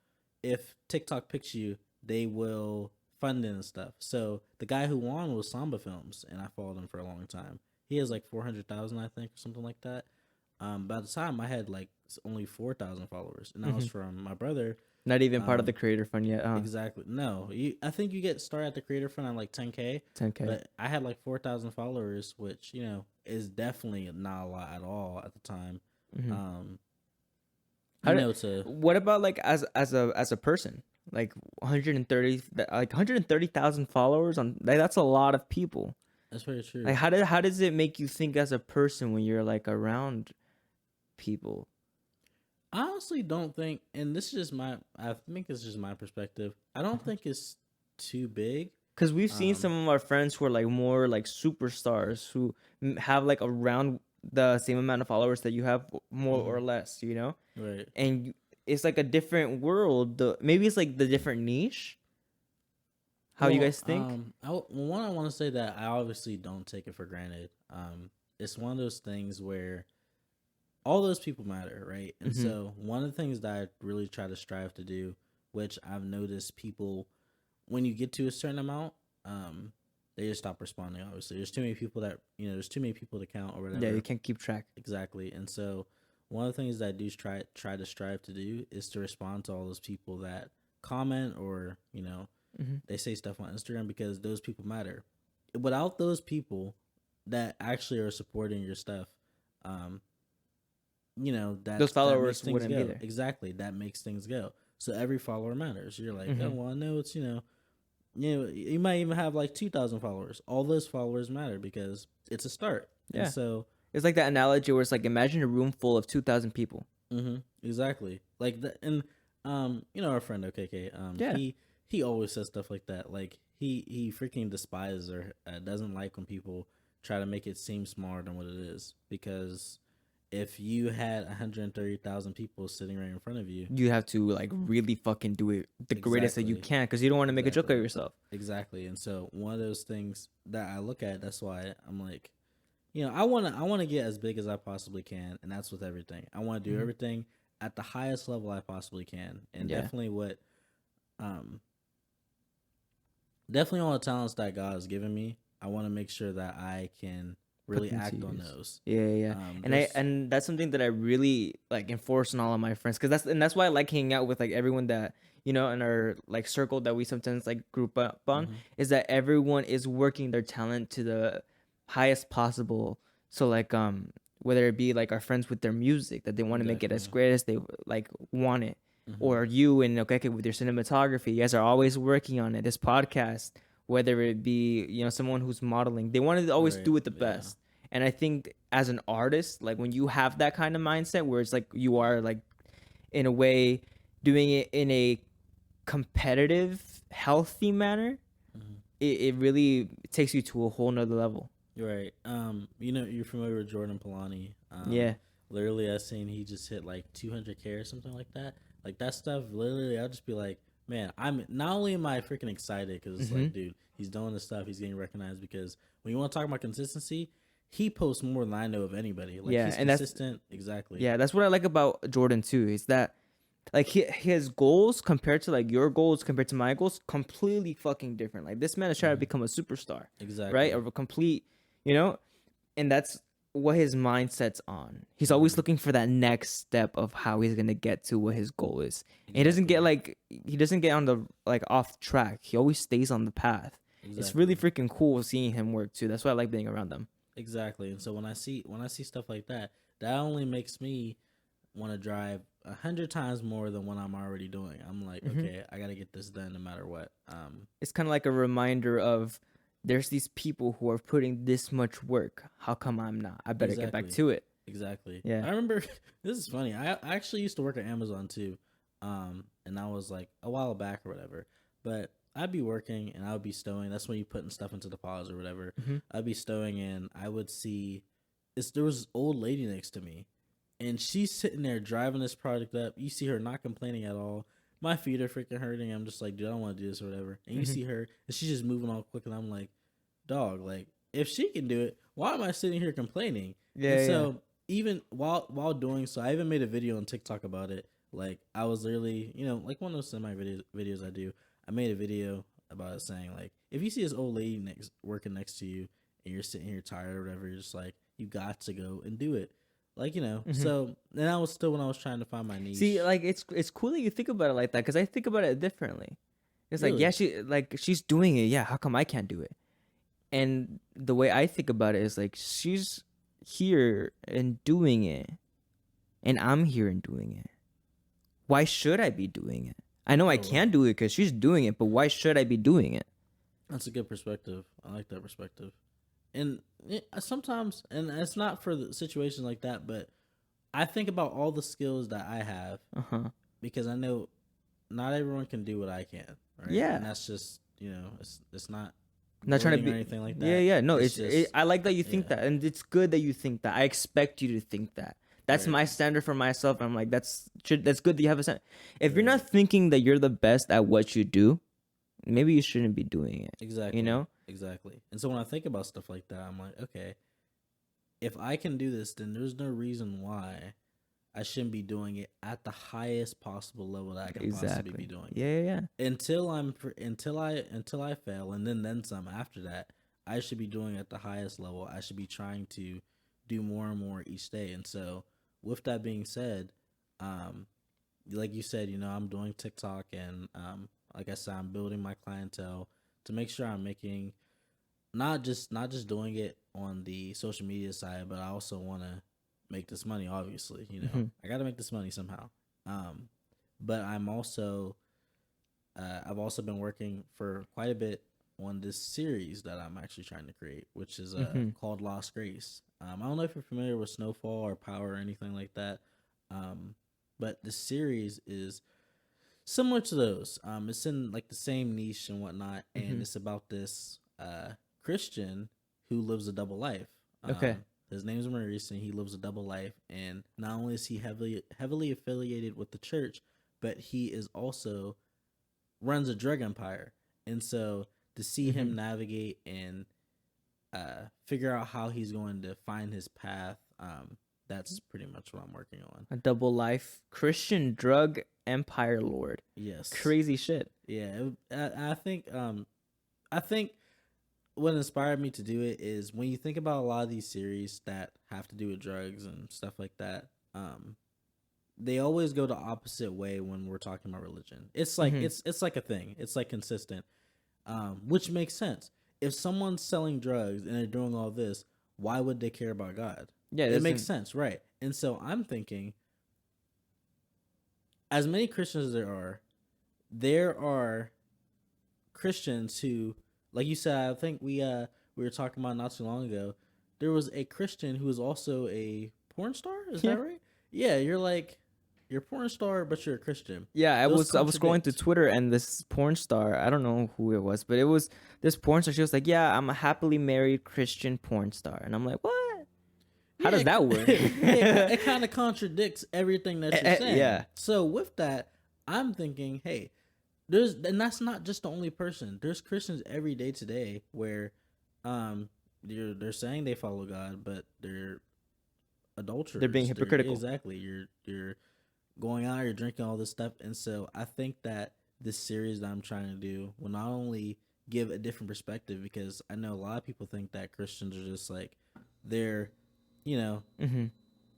if TikTok picks you, they will fund it and stuff. So the guy who won was Samba Films, and I followed him for a long time. He has like 400,000, I think, or something like that. By the time I had like only 4,000 followers, and that was Mhm. from my brother. Not even part of the Um, creator fund yet. exactly. No, I think you get started at the creator fund at like 10K, 10K. but I had like 4,000 followers, which is definitely not a lot at all at the time. Mhm. Um, How did, to what about like as a person? Like 130 like 130,000 followers on like that's a lot of people. that's very Like true. how does it make you think as a person when you're like around people? I honestly don't think, and this is just I think it's just my perspective. I don't think it's too big. Because we've seen Um, some of our friends who are like more like superstars who have like around the same amount of followers that you have, more or mhm, less, right. and it's like a different world. Maybe it's like the different niche. How you Well, guys think? one, I want to say that I obviously don't take it for granted. It's one of those things where all those people matter, right? And Mm-hmm. so one of the things that I really try to strive to do, which I've noticed people, when you get to a certain amount, um, they just stop responding. Obviously, there's too many people that there's too many people to count or Yeah, you whatever. can't keep track. Exactly. And so one of the things that I do try to strive to do is to respond to all those people that comment or, Mm-hmm. they say stuff on Instagram, because those people matter. Without those people that actually are supporting your stuff, um, Those that makes followers things wouldn't be go. there. Exactly. That makes things go. So every follower matters. You're like, oh Mm-hmm. well, I know it's you might even have like 2,000 followers. All those followers matter because it's a start. And Yeah, so it's like that analogy where it's like imagine a room full of 2,000 people. exactly. Like that, and our friend OKK, Yeah. he always says stuff like that. Like he freaking despises or doesn't like when people try to make it seem smaller than what it is, because if you had 130,000 people sitting right in front of you, You have to like really fucking do it the greatest that you exactly, can because you don't want to make a joke of exactly, yourself. exactly. And so one of those things that I look at, that's why I'm like, I want to get as big as I possibly can, and that's with everything. I want to do Hmm. everything at the highest level I possibly can, and Yeah. um, definitely all the talents that God has given me. I want to make sure that I can Put really them to act on use. those. Yeah, yeah, yeah. There's And that's something that I really like enforce on all of my friends because that's why I like hanging out with like everyone that in our like circle that we sometimes like group up on, mhm, is that everyone is working their talent to the highest possible. So like whether it be like our friends with their music that they want to make it as definitely. great as they like want it, Hmm. or you and okay with your cinematography, you guys are always working on it. This podcast, whether it be someone who's modeling, they want to always Right. do it the Yeah. best. And I think as an artist, like when you have that kind of mindset where it's like you are like in a way doing it in a competitive, healthy manner, Hmm. it really takes you to a whole nother level. Right. You're familiar with Jordan Polani. Yeah. Literally, I seen he just hit like 200K or something like that. Like that stuff. Literally, I'll just be like, man, I'm not only am I freaking excited because it's Mm-hmm. like, dude, he's doing this stuff, he's getting recognized. Because when you want to talk about consistency, he posts more than I know of anybody. Like Yeah, he's and that's consistent. Exactly. yeah, that's what I like about Jordan too. Is that like his goals compared to like your goals compared to my goals completely fucking different. Like this man is trying to become a superstar, right? Exactly. Or a complete, you know, and that's what his mindset's on. He's always looking for that next step of how he's gonna get to what his goal is. And Exactly. he doesn't get on the like off track. He always stays on the path. It's really Exactly. freaking cool seeing him work too. That's why I like being around them. Exactly. And so when I see stuff like that, that only makes me want to drive 100 times more than what I'm already doing. I'm like, Hmm. okay, I gotta get this done no matter what. It's kind of like a reminder of there's these people who are putting this much work. How come I'm not? I better get back Exactly. to it. Exactly. Yeah. I remember this is funny. I actually used to work at Amazon too. And I was like a while back or whatever. But I'd be working and I would be stowing. That's when you putting stuff into the pods or whatever. Hmm. I'd be stowing and I would see there was this old lady next to me and she's sitting there driving this product up. You see her not complaining at all. My feet are freaking hurting. I'm just like, dude, I don't want to do this or whatever. And you Hmm. see her and she's just moving all quick and I'm like, dog, like if she can do it, why am I sitting here complaining? Yeah, And yeah. so even while doing so, I even made a video on TikTok about it. Like I was literally, like one of those semi videos I do. I made a video about it saying like, if you see this old lady working next to you and you're sitting here tired or whatever, you're just like, you got to go and do it. Like Hmm. So then I was still when I was trying to find my See, niche. like it's cool that you think about it like that because I think about it differently. It's like, yeah, Really, she's doing it. Yeah, how come I can't do it? And the way I think about it is like she's here and doing it, and I'm here and doing it. Why should I be doing it? I know I oh can wow, do it because she's doing it, but why should I be doing it? that's a good perspective. I like that perspective. And sometimes, and it's not for the situations like that, but I think about all the skills that I have Uh huh. because I know not everyone can do what I can, right? Yeah. And that's just it's not I'm not trying to gloating or be. anything like Yeah, that. yeah. No, It's just I like that you think yeah, that, and it's good that you think that. I expect you to think that. That's right, my standard for myself. I'm like, that's good that you have a standard. If you're right, not thinking that you're the best at what you do, maybe you shouldn't be doing it. You exactly, know? exactly. And so when I think about stuff like that, I'm like, okay, if I can do this, then there's no reason why I shouldn't be doing it at the highest possible level that I can possibly be Exactly. doing Yeah, it. yeah, yeah. Until I fail and then some after that, I should be doing it at the highest level. I should be trying to do more and more each day. And so with that being said, um like you said, I'm doing TikTok and like I said, I'm building my clientele to make sure I'm making not just doing it on the social media side, but I also want to make this money. Obviously, Hmm. I got to make this money somehow. Um, but I've also been working for quite a bit on this series that I'm actually trying to create, which is Hmm. called Lost Grace. I don't know if you're familiar with Snowfall or Power or anything like that, um, but the series is similar to those. It's in like the same niche and whatnot, and Hmm. it's about this Christian who lives a double life. Okay. His name is Maurice, and he lives a double life. And not only is he heavily affiliated with the church, but he is also runs a drug empire. And so to see Hmm. him navigate and figure out how he's going to find his path, that's pretty much what I'm working on. A double life Christian drug empire lord. Yes. Crazy shit. Yeah, I think what inspired me to do it is when you think about a lot of these series that have to do with drugs and stuff like that. They always go the opposite way when we're talking about religion. It's like Hmm. it's like a thing. It's like consistent, which makes sense. If someone's selling drugs and they're doing all this, why would they care about God? Yeah, it It makes doesn't. sense, right? And so I'm thinking, as many Christians as there are Christians who, like you said, I think we were talking about not too long ago. There was a Christian who was also a porn star. Is Yeah. that right? Yeah, you're like, you're a porn star, but you're a Christian. Yeah, I Those was scrolling through contradict. Twitter, and this porn star, I don't know who it was, but it was this porn star. She was like, "Yeah, I'm a happily married Christian porn star," and I'm like, "What? How Yeah, does that work?" it kind of contradicts everything that you're saying. Yeah. So with that, I'm thinking, hey, and that's not just the only person. There's Christians every day today where, they're saying they follow God, but they're adulterers. They're being hypocritical. Exactly. You're going out, you're drinking all this stuff, and so I think that this series that I'm trying to do will not only give a different perspective, because I know a lot of people think that Christians are just like they're, you know, Hmm.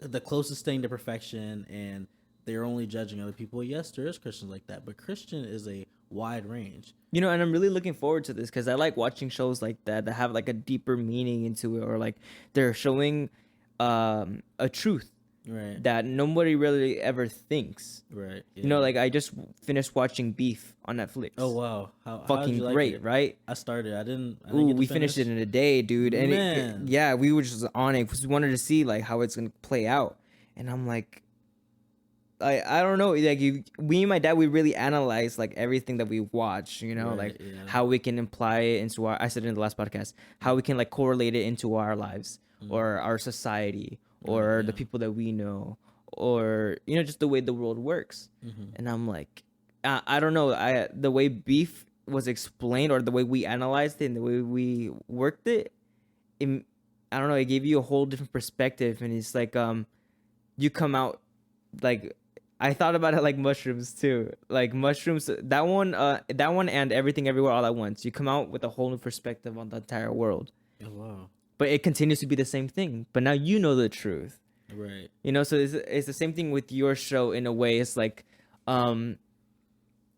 the closest thing to perfection, and they're only judging other people. Yes, there is Christians like that, but Christian is a wide range. And I'm really looking forward to this because I like watching shows like that that have like a deeper meaning into it, or like they're showing a truth Right. that nobody really ever thinks. Right. Like I just finished watching Beef on Netflix. Oh wow, how did Fucking you like great, it? right? I started. I didn't Ooh, get to we finished it finish. in a day, dude. And Man. yeah, we were just on it because we wanted to see like how it's gonna play out. And I'm like, I don't know, like me and my dad, we really analyze like everything that we watch. Right, Like yeah. how we can imply it into our. I said it in the last podcast, how we can like correlate it into our lives or our society or Right, the yeah. people that we know, or just the way the world works. Mhm. And I'm like, I don't know, the way Beef was explained or the way we analyzed it and the way we worked it, I don't know, it gave you a whole different perspective. And it's like you come out like, I thought about it like mushrooms too, like mushrooms, that one and Everything Everywhere All at Once. You come out with a whole new perspective on the entire world, Oh wow. but it continues to be the same thing, but now you know the truth. Right. So it's the same thing with your show in a way. It's like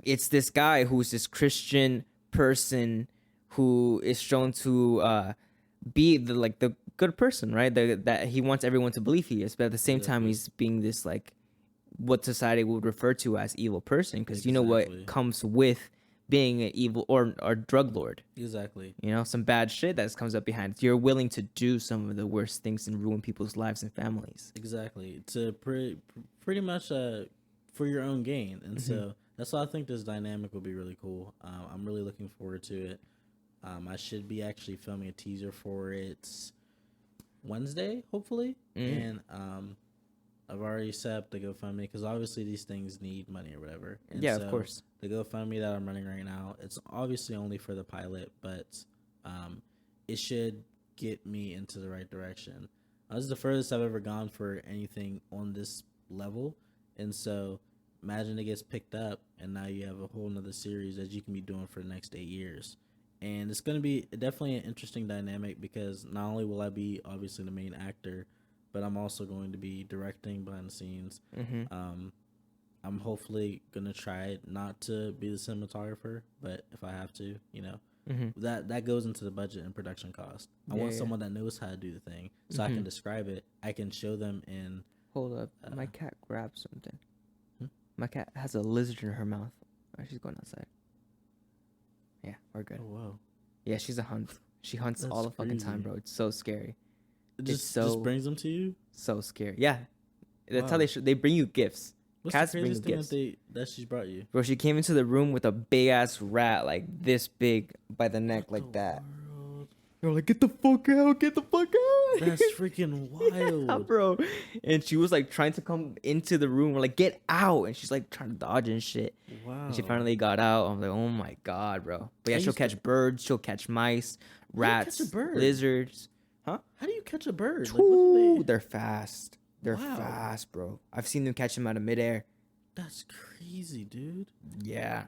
it's this guy who's this Christian person who is shown to be the good person, right? That he wants everyone to believe he is, but at the same time Exactly. he's being this like what society would refer to as evil person, because you know Exactly. what comes with being an evil or drug lord. Exactly. Some bad shit that comes up behind it. You're willing to do some of the worst things and ruin people's lives and families. Exactly. To pretty much for your own gain, and so that's why I think this dynamic will be really cool. I'm really looking forward to it. I should be actually filming a teaser for it Wednesday, hopefully, and I've already set up the GoFundMe because obviously these things need money or whatever. And Yeah, so of course. the GoFundMe that I'm running right now, it's obviously only for the pilot, but it should get me into the right direction. This is the furthest I've ever gone for anything on this level, and so imagine it gets picked up, and now you have a whole nother series that you can be doing for the next 8 years. And it's going to be definitely an interesting dynamic because not only will I be obviously the main actor, but I'm also going to be directing behind the scenes. I'm hopefully going to try not to be the cinematographer, but if I have to, that goes into the budget and production cost. I want someone that knows how to do the thing so I can describe it. I can show them in... Hold up. My cat grabbed something. My cat has a lizard in her mouth. Right, she's going outside. Yeah, we're good. Oh, wow. Yeah, she's a hunt. She hunts That's all the fucking time, crazy. bro. It's so scary. It It's just brings them to you? so scary. Yeah, that's how Wow. they bring you gifts. What's Cats the bring you craziest thing gifts. that she's brought you? Bro, she came into the room with a big ass rat, like this big by the neck, like that. World. You're like, get the fuck out, get the fuck out. That's freaking wild. Yeah, bro. And she was like trying to come into the room. We're like, get out. And she's like trying to dodge and shit. Wow. And she finally got out. I'm like, oh my God, bro. But yeah, I she'll used to- catch birds. She'll catch mice, catch rats, a bird? lizards. Huh? How do you catch a bird? Like, Ooh, what do they're fast. They're Wow. fast, bro. I've seen them catch them out of midair. That's crazy, dude. Yeah.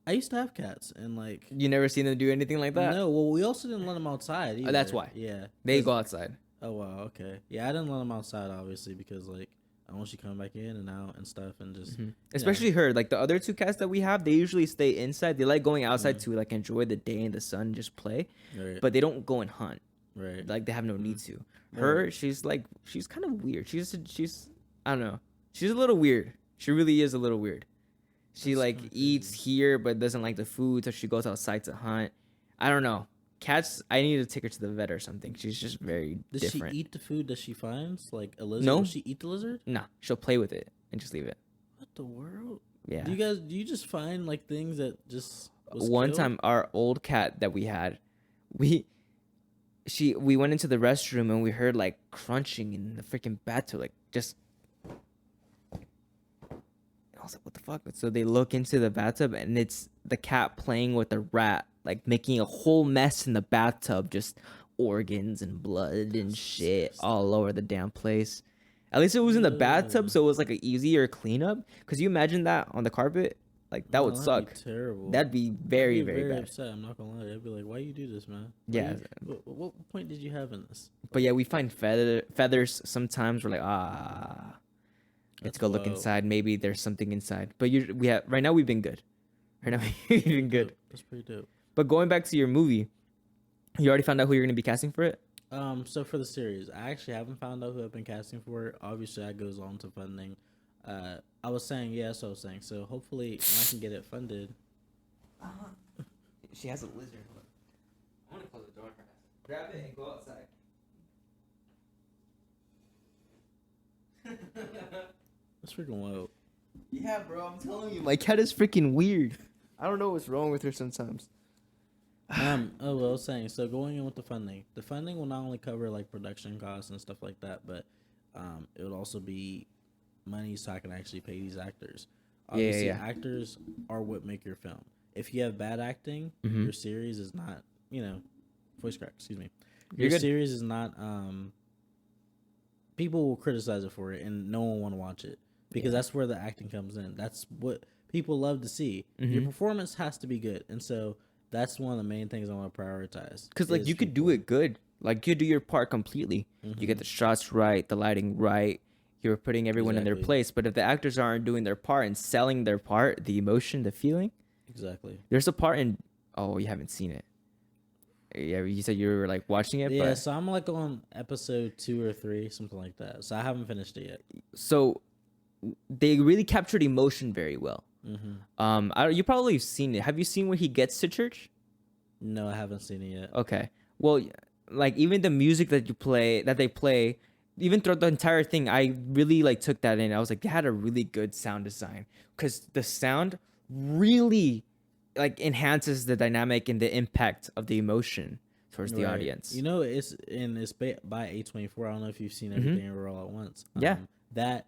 I used to have cats, and like, You never seen them do anything like that? no. Well, we also didn't let them outside. Either. that's why. Yeah, They 'cause- go outside. Oh wow, okay. Yeah, I didn't let them outside obviously because like I want you coming back in and out and stuff and just Especially her. Like the other two cats that we have, they usually stay inside. They like going outside Mm. to like enjoy the day in the sun and just play. right, But they don't go and hunt. right. Like they have no need to. Right. Her, she's kind of weird. She's I don't know. She's a little weird. She really is a little weird. She That's like kinda eats here but doesn't like the food, so she goes outside to hunt. I don't know. cats. I need to take her to the vet or something. She's just very Does different. she eat the food that she finds? Like a lizard? No. Will she eat the lizard? Nah, she'll play with it and just leave it. What the world? Yeah. Do you just find like things that just was One killed? time, our old cat that we had, we went into the restroom and we heard like crunching in the freaking bathtub, like just. I was like, what the fuck? So they look into the bathtub and it's the cat playing with a rat, like making a whole mess in the bathtub, just organs and blood and shit all over the damn place. At least it was in the bathtub, so it was like an easier cleanup. Cause you imagine that on the carpet, like that would No, suck. that'd be terrible. That'd be very, I'd be very bad. upset. I'm not gonna lie. I'd be like, "Why you do this, man?" Yeah. What point did you have in this? But yeah, we find feathers sometimes. We're like, let's That's go look wild. inside. Maybe there's something inside. But we have right now. We've been good. Right now we've been good. Dope. That's pretty dope. But going back to your movie, you already found out who you're gonna be casting for it. So for the series, I actually haven't found out who I've been casting for it. Obviously, that goes on to funding. I was saying, yes, I was saying. So hopefully, I can get it funded. She has a lizard. I want to close the door for her. Grab it and go outside. That's freaking wild. Yeah, bro, I'm telling you, my cat is freaking weird. I don't know what's wrong with her sometimes. What I was saying, so going in with the funding will not only cover like production costs and stuff like that, but it would also be money so I can actually pay these actors. Obviously, yeah. actors are what make your film. If you have bad acting, Mhm. your series is not, voice crack, excuse me. You're Your good. series is not, people will criticize it for it and no one want to watch it because that's where the acting comes in. That's what people love to see. Your Mhm. performance has to be good. And so that's one of the main things I want to prioritize. Because like is you could do it good. Like you do your part completely. You get the shots right, the lighting right. You're putting everyone in their Exactly. place. But if the actors aren't doing their part and selling their part, the emotion, the feeling, Exactly. there's a part in. Oh, you haven't seen it. Yeah, you said you were like watching it. Yeah, But so I'm like on episode 2 or 3, something like that. So I haven't finished it yet. so they really captured emotion very well. Mm-hmm. You probably have seen it. Have you seen where he gets to church? No, I haven't seen it yet. Okay. Well, like even the music that they play, even throughout the entire thing, I really like took that in. I was like, they had a really good sound design because the sound really like enhances the dynamic and the impact of the emotion towards the Right. audience. It's by A24. I don't know if you've seen everything everywhere all at once. Yeah. That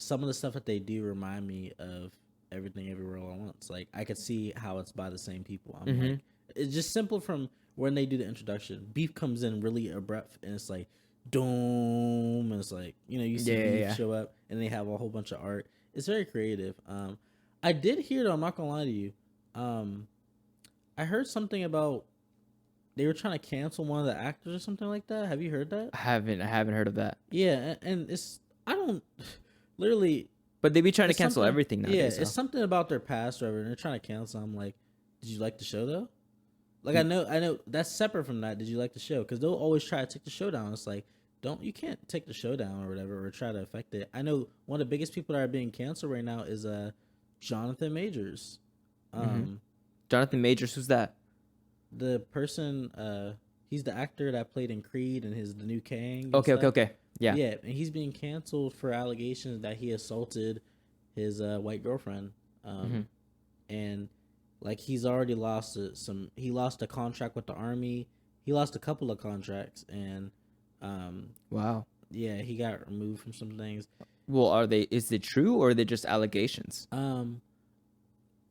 some of the stuff that they do remind me of everything everywhere all at once. Like I could see how it's by the same people. I'm like, it's just simple from when they do the introduction. Beef comes in really abrupt and it's like doom, and it's like you see Beef show up and they have a whole bunch of art. It's very creative. I did hear though, I'm not gonna lie to you. I heard something about they were trying to cancel one of the actors or something like that. Have you heard that? I haven't heard of that. Yeah, and it's I don't literally. But they be trying to It's cancel something- everything nowadays. Yeah, so. it's something about their past or whatever, and they're trying to cancel. I'm like, did you like the show though? Like I know that's separate from that. Did you like the show? Because they'll always try to take the show down. It's like you can't take the show down or whatever or try to affect it. I know one of the biggest people that are being canceled right now is Jonathan Majors. Jonathan Majors, who's that? The person he's the actor that played in Creed and the new Kang. and Okay. stuff. Yeah. Yeah, and he's being canceled for allegations that he assaulted his white girlfriend. And like he's already lost he lost a contract with the army. He lost a couple of contracts and Wow. yeah, he got removed from some things. Well, is it true or are they just allegations?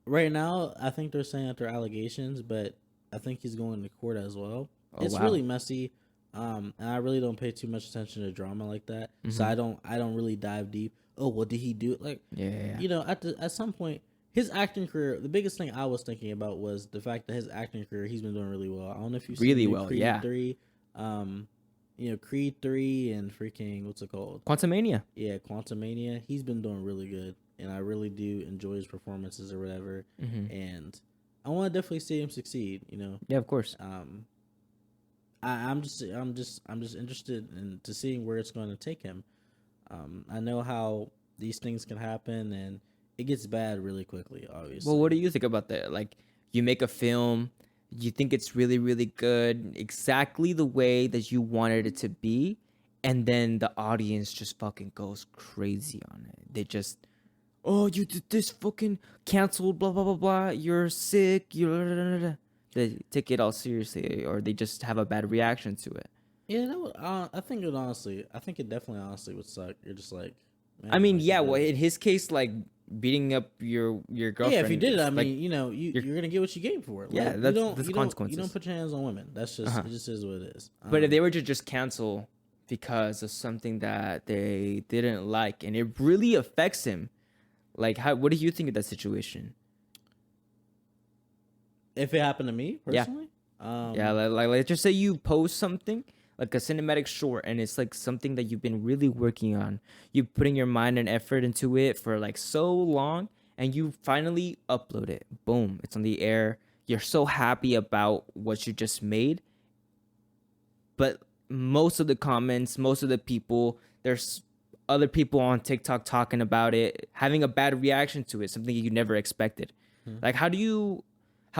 Right now I think they're saying that they're allegations, but I think he's going to court as well. Oh, It's wow. really messy. And I really don't pay too much attention to drama like that. So I don't really dive deep. Oh, well, did he do it? Like, Yeah. At some point, his acting career, the biggest thing I was thinking about was the fact that his acting career, he's been doing really well. I don't know if you've Really seen well, Creed yeah. 3. Creed 3 and freaking, what's it called? Quantumania. Yeah, Quantumania. He's been doing really good. And I really do enjoy his performances or whatever. And I want to definitely see him succeed, Yeah, of course. I'm just interested in to seeing where it's going to take him. I know how these things can happen, and it gets bad really quickly. Obviously. Well, what do you think about that? Like, you make a film, you think it's really, really good, exactly the way that you wanted it to be, and then the audience just fucking goes crazy on it. They just, oh, you did this, fucking canceled, blah blah blah blah. You're sick. You. They take it all seriously, or they just have a bad reaction to it. Yeah, that would, I think it honestly, I think it definitely honestly would suck. You're just like, man, I mean, like, yeah. you Well, did- in his case, like beating up your girlfriend. yeah, if you did it, is, I like, mean, you know, you're gonna get what you gave for it. Yeah, Like, that's the you don't consequences. put your hands on women. That's just Uh-huh. it. Just is what it is. But if they were to just cancel because of something that they didn't like, and it really affects him, like, how? What do you think of that situation? if it happened to me Yeah. personally, Yeah, like just say you post something like a cinematic short, and it's like something that you've been really working on. You putting your mind and effort into it for like so long, and you finally upload it. Boom, it's on the air. You're so happy about what you just made, but most of the comments, most of the people, there's other people on TikTok talking about it, having a bad reaction to it, something you never expected. Like, how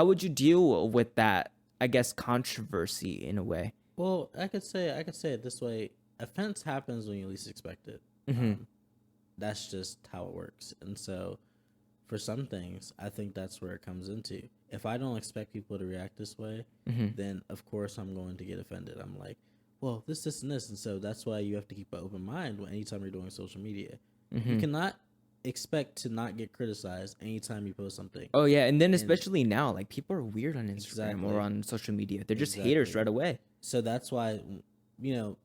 would you deal with that? I guess controversy in a way. well, I could say it this way: offense happens when you least expect it. That's just how it works. And so, for some things, I think that's where it comes into. If I don't expect people to react this way, then of course I'm going to get offended. I'm like, well, this, and this. And so that's why you have to keep an open mind anytime you're doing social media. You cannot expect to not get criticized anytime you post something. Oh yeah, and then especially now, like people are weird on Instagram Exactly. or on social media. They're just haters Exactly. right away. So that's why, you know,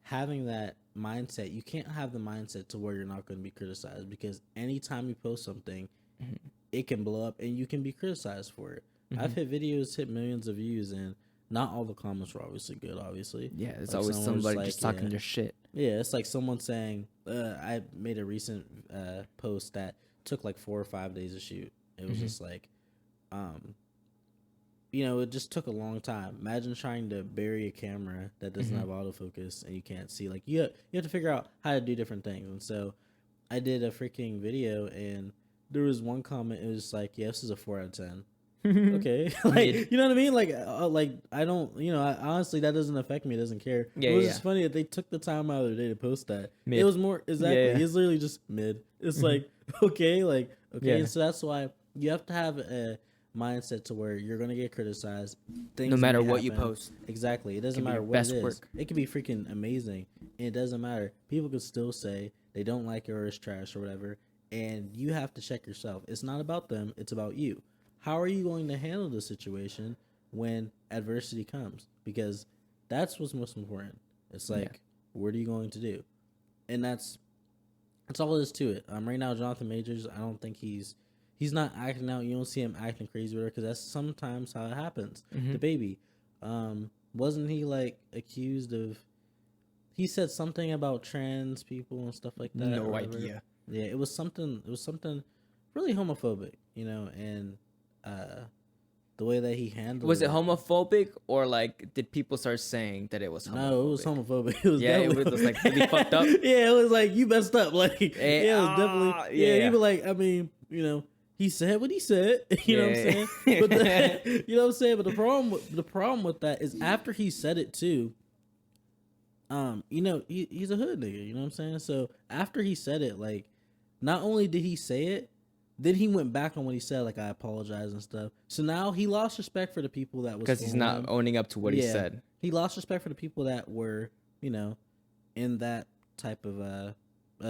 having that mindset, you can't have the mindset to where you're not going to be criticized, because anytime you post something, it can blow up and you can be criticized for it. I've hit videos hit millions of views, and not all the comments were obviously good, obviously. Yeah, it's Like, always someone was somebody like, just talking yeah. their shit. Yeah, it's like someone saying, I made a recent post that took like 4 or 5 days to shoot. It was just like, it just took a long time. Imagine trying to bury a camera that doesn't have autofocus and you can't see. Like, you have to figure out how to do different things. And so I did a freaking video, and there was one comment. It was like, yeah, this is a 4 out of 10. Okay. Like, you know what I mean? Like I don't, honestly, that doesn't affect me. It doesn't care. Yeah, It was yeah. just funny that they took the time out of their day to post that. Mid. It was more, exactly. Yeah, yeah. It's literally just mid. It's like, okay. Yeah. And so that's why you have to have a mindset to where you're going to get criticized. Things No matter may what you happen. post. Exactly. It doesn't Can be matter your what best it is. work. It could be freaking amazing. And it doesn't matter. People could still say they don't like it or it's trash or whatever. And you have to check yourself. It's not about them. It's about you. How are you going to handle the situation when adversity comes? Because that's what's most important. It's like, what are you going to do? And that's all there is to it. Right now, Jonathan Majors, I don't think he's not acting out. You don't see him acting crazy with her, because that's sometimes how it happens. The baby, wasn't he like accused of? He said something about trans people and stuff like that. No or whatever. idea. Yeah, it was something really homophobic, and the way that he handled Was it homophobic, or like did people start saying that it was homophobic? No, it was homophobic. It was Yeah, it definitely was like really fucked up. Yeah, it was like, you messed up. Like, yeah, it was definitely. Yeah, yeah. he was like, I mean, he said what he said. You know what I'm Yeah. saying? But you know what I'm saying? But the problem with that is, after he said it too. He's a hood nigga. You know what I'm saying? So after he said it, like, not only did he say it, then he went back on what he said, like, I apologize and stuff. So now he lost respect for the people that was, Because he's not owning up to what he said. He lost respect for the people that were, in that type of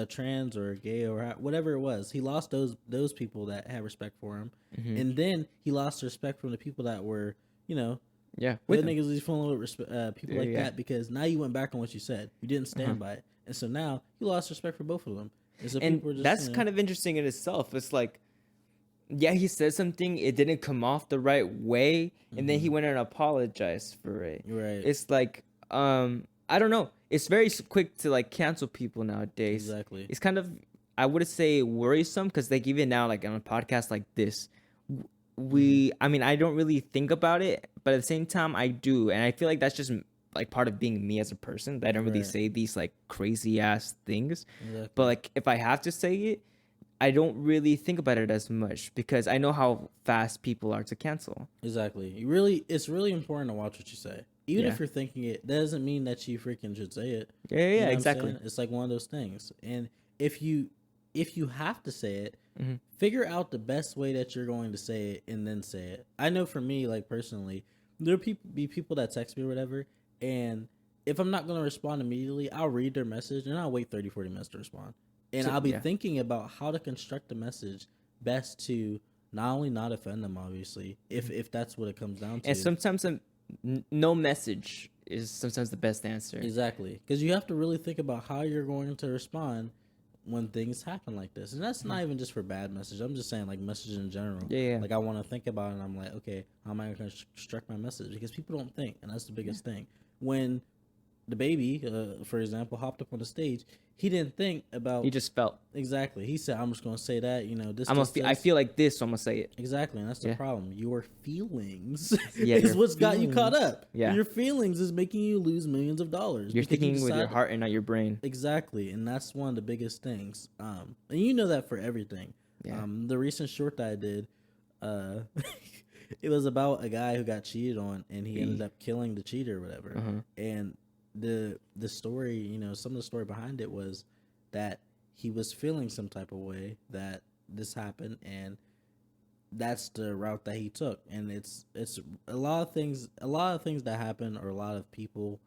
trans or gay or whatever it was. He lost those people that had respect for him, and then he lost respect from the people that were, Yeah, with with him. niggas he's fooling with people like that, because now you went back on what you said. You didn't stand by it, and so now you lost respect for both of them. And so And people are just, that's kind of interesting in itself. It's like, yeah, he said something, it didn't come off the right way, and then he went and apologized for it. Right. It's like, I don't know. It's very quick to like cancel people nowadays. Exactly. It's kind of, I would say, worrisome, because like even now, like on a podcast like this, I mean, I don't really think about it, but at the same time, I do, and I feel like that's just like part of being me as a person. That I don't really Right. say these like crazy ass things. Exactly. But like if I have to say it, I don't really think about it as much because I know how fast people are to cancel. Exactly. It's really important to watch what you say. Even Yeah. if you're thinking it, that doesn't mean that you freaking should say it. Yeah, yeah, You yeah, know what I'm exactly. saying? It's like one of those things. And if you have to say it, Mhm. figure out the best way that you're going to say it and then say it. I know for me, like personally, there'll be people that text me or whatever, and if I'm not going to respond immediately, I'll read their message and I'll wait 30, 40 minutes to respond. And So I'll be yeah, thinking about how to construct the message best to not only not offend them, obviously, if that's what it comes down and to. sometimes no message is sometimes the best answer. Exactly, because you have to really think about how you're going to respond when things happen like this, and that's not even just for bad message. I'm just saying like message in general. Yeah, yeah, Like I want to think about it, and I'm like, okay, how am I going to construct my message? Because people don't think, and that's the biggest thing. When the baby, for example, hopped up on the stage, he didn't think he about just felt. exactly. He said, "I'm just going to say that, this, I'm a this, I this." feel like this, so I'm gonna say it. Exactly, and that's the Yeah, problem. Your feelings yeah. is Your what's got you caught feelings. up. Yeah, Your feelings is making you lose millions of dollars you're because you thinking with your decide heart and not your brain. exactly, and that's one of the biggest things. And you know that for everything. Yeah. The recent short that I did, uh, it was about a guy who got cheated on, and he ended up killing the cheater or whatever. Uh-huh. And the story, some of the story behind it was that he was feeling some type of way that this happened, and that's the route that he took. And it's a lot of things that happen, or a lot of people,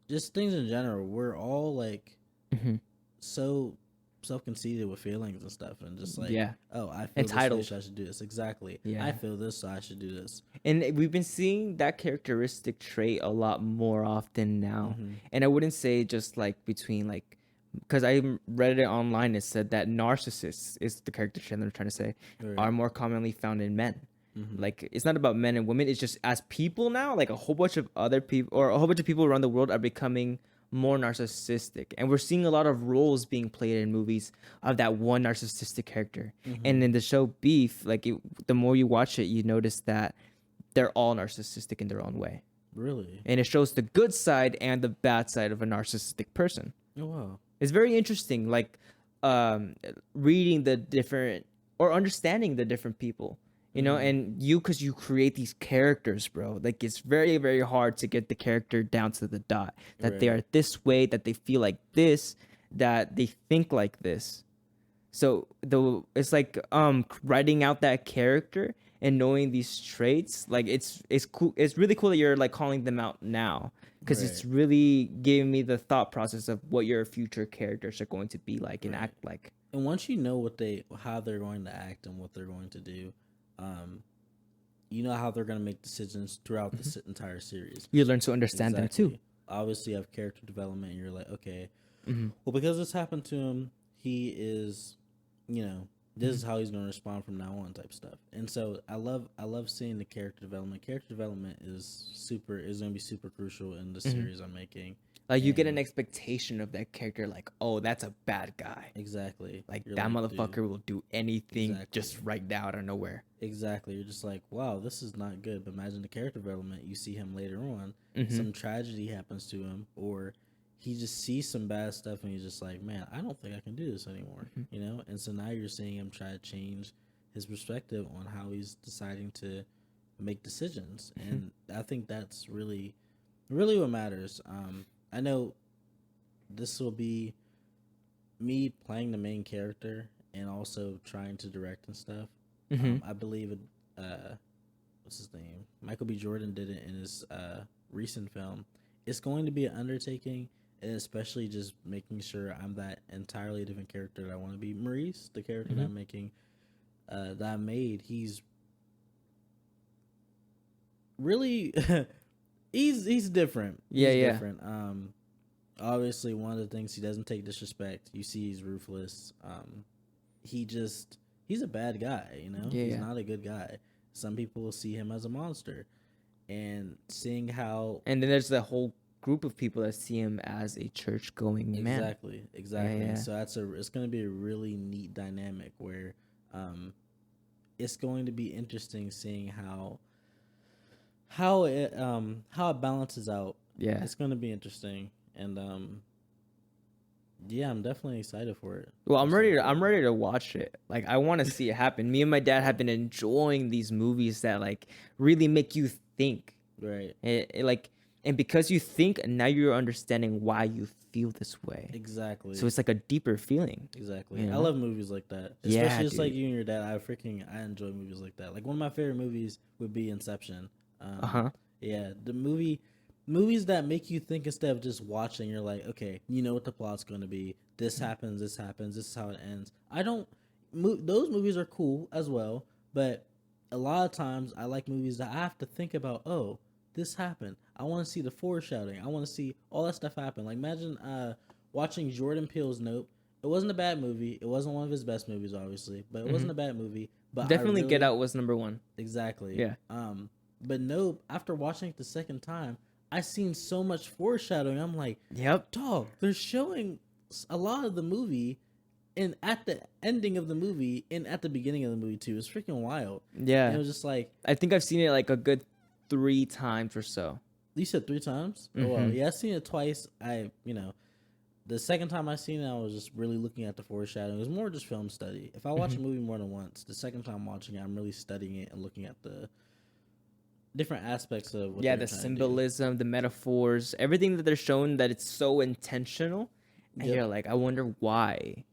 just things in general. We're all like Hmm. so self-conceited with feelings and stuff, and just like, Yeah. oh, I feel this way, Entitled. so I should do this. Exactly. I Yeah. feel this, so I should do this. And we've been seeing that characteristic trait a lot more often now. Mm-hmm. And I wouldn't say just like between like, because read it online. It said that narcissists is the character trait they're trying to say Right. are more commonly found in men. Mm-hmm. Like it's not about men and women. It's just as people now, like a whole bunch of other people or a whole bunch of people around the world are becoming more narcissistic, and we're seeing a lot of roles being played in movies of that one narcissistic character. Mm-hmm. And in the show Beef, like the more you watch it, you notice that they're all narcissistic in their own way. Really? And it shows the good side and the bad side of a narcissistic person. Oh wow. It's very interesting, like reading the different or understanding the different people, and because you create these characters, bro. Like it's very, very hard to get the character down to the dot that they Right. are this way, that they feel like this, that they think like this. So it's like writing out that character and knowing these traits, like it's cool. It's really cool that you're like calling them out now, because it's Right. really giving me the thought process of what your future characters are going to be like and Right. act like. And once you know how they're going to act and what they're going to do, you know how they're going to make decisions throughout the entire series. You learn to understand them too. Exactly. Obviously, you have character development, and you're like, okay, Mhm. well, because this happened to him, he is, this is how he's going to respond from now on, type stuff. And so I love seeing the character development. Character development is going to be super crucial in the series I'm making. Like you get an And- expectation of that character, like, oh, that's a bad guy. Exactly. Like You're that dude, motherfucker will do anything Exactly. just right now out of nowhere. Exactly. You're just like, wow, this is not good. But imagine the character development. You see him later on. Mhm. Some tragedy happens to him, or he just sees some bad stuff, and he's just like, man, I don't think I can do this anymore. And so now you're seeing him try to change his perspective on how he's deciding to make decisions. And I think that's really, really what matters. I know this will be me playing the main character and also trying to direct and stuff. I believe it, what's his name? Michael B. Jordan did it in his recent film. It's going to be an undertaking, and especially just making sure I'm that entirely different character that I want to be. Maurice, the character that I'm making, that I made, he's really he's different. Yeah, He's yeah. different. Obviously, one of the things, he doesn't take disrespect. You see, he's ruthless. He's a bad guy. Yeah, He's yeah. not a good guy. Some people will see him as a monster, and seeing how And then there's the whole group of people that see him as a church going man. exactly. yeah. So it's going to be a really neat dynamic where, it's going to be interesting seeing how it balances out. Yeah. It's going to be interesting, and Yeah, I'm definitely excited for it. Well, I'm ready. Excited for I'm it. ready to watch it. Like, I want to see it happen. Me and my dad have been enjoying these movies that like really make you think. Right. Like, and because you think, now you're understanding why you feel this way. Exactly. So it's like a deeper feeling. Exactly. You I know? love movies like that. Yeah, Especially just like dude. you and your dad. I enjoy movies like that. Like one of my favorite movies would be Inception. Uh huh. Yeah, movies that make you think instead of just watching. You're like, okay, you know what the plot's going to be. This happens. This happens. This is how it ends. I don't. Those movies are cool as well, but a lot of times I like movies that I have to think about. Oh, this happened. I want to see the foreshadowing. I want to see all that stuff happen. Like imagine watching Jordan Peele's Nope. It wasn't a bad movie. It wasn't one of his best movies, obviously, but it wasn't a bad movie. But Definitely I Get really Out was number one. exactly. Yeah. But Nope. After watching it the second time, I seen so much foreshadowing. I'm like, Yep. dog, they're showing a lot of the movie, and at the ending of the movie, and at the beginning of the movie too. It's freaking wild. Yeah. And it was just like, I think I've seen it like a good 3 times or so. you said 3 times. Oh well, yeah, I've seen it twice. The second time I seen it, I was just really looking at the foreshadowing. It was more just film study. If I watch a movie more than once, the second time watching it, I'm really studying it and looking at the different aspects of what Yeah, they're the trying to do. symbolism, the metaphors, everything that they're showing that it's so intentional. And Yep. you're like, I wonder why.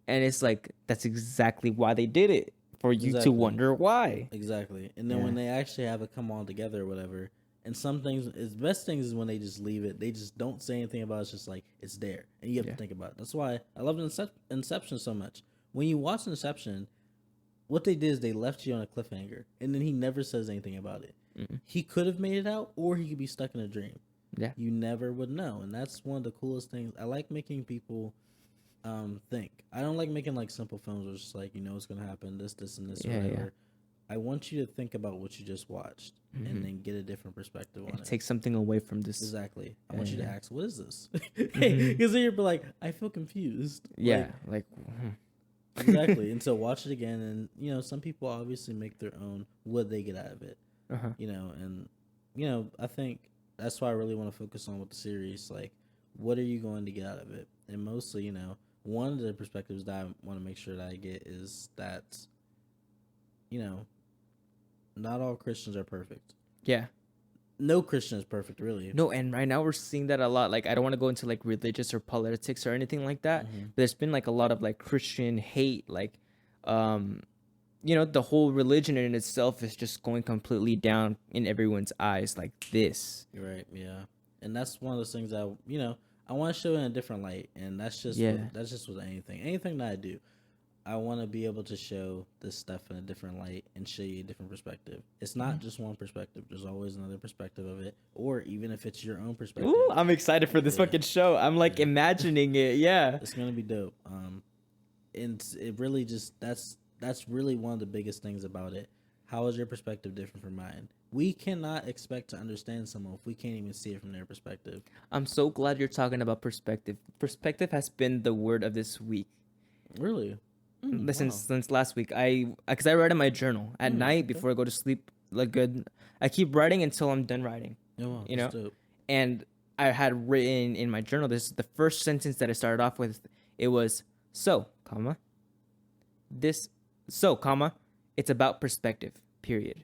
And it's like, that's exactly why they did it. For you to Exactly. wonder why. Exactly. And then Yeah. when they actually have it come all together or whatever, and some things, the best things is when they just leave it. They just don't say anything about it. It's just like, it's there. And you have Yeah. to think about it. That's why I love Inception so much. When you watch Inception, what they did is they left you on a cliffhanger. And then he never says anything about it. Mm-mm. He could have made it out, or he could be stuck in a dream. Yeah. You never would know. And that's one of the coolest things. I like making people think. I don't like making like simple films where it's just like, you know what's gonna happen, this, and this, or Yeah, whatever. yeah. I want you to think about what you just watched and then get a different perspective on And it. take something away from this. Exactly. I Yeah, want you to yeah. ask, what is this? Because then you're like, I feel confused. Yeah. Like, Exactly. And so watch it again, and you know, some people obviously make their own what they get out of it. uh-huh. You know, and you know, I think that's why I really want to focus on with the series. Like, what are you going to get out of it? And mostly, you know, one of the perspectives that I want to make sure that I get is that, you know, not all Christians are perfect. Yeah. No Christian is perfect, really. No, and right now we're seeing that a lot. Like, I don't want to go into like religious or politics or anything like that. But there's been like a lot of like Christian hate. Like, you know, the whole religion in itself is just going completely down in everyone's eyes like this. You're right, yeah. And that's one of those things that, you know, I want to show in a different light. And that's just that's just with anything that I do. I want to be able to show this stuff in a different light and show you a different perspective. It's not just one perspective. There's always another perspective of it, or even if it's your own perspective. Ooh, I'm excited for this fucking show. I'm like imagining it. Yeah. It's gonna be dope. And it really just that's really one of the biggest things about it. How is your perspective different from mine? We cannot expect to understand someone if we can't even see it from their perspective. I'm so glad you're talking about perspective. Perspective has been the word of this week. Really? Since last week, because I write in my journal at night before I go to sleep. Like good, I keep writing until I'm done writing. Oh, wow, you know, that's dope. and I had written in my journal. This is the first sentence that I started off with. It was comma, it's about perspective. Period.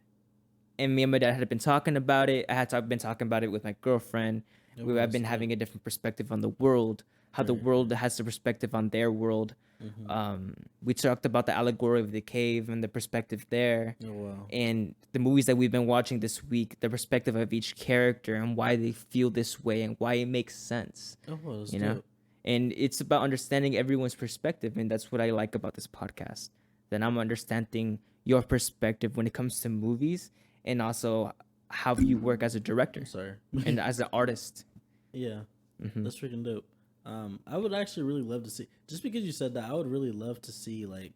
And me and my dad had been talking about it. I've been talking about it with my girlfriend. Oh, I've been that's having a different perspective on the world. How the world has the perspective on their world. We talked about the allegory of the cave and the perspective there. Oh, wow. And the movies that we've been watching this week, the perspective of each character and why they feel this way and why it makes sense. Oh, wow, that's You know? dope. And it's about understanding everyone's perspective, and that's what I like about this podcast. That I'm understanding your perspective when it comes to movies, and also how you work as a director I'm sorry. and as an artist. Yeah, that's freaking dope. I would actually really love to see, just because you said that, I would really love to see like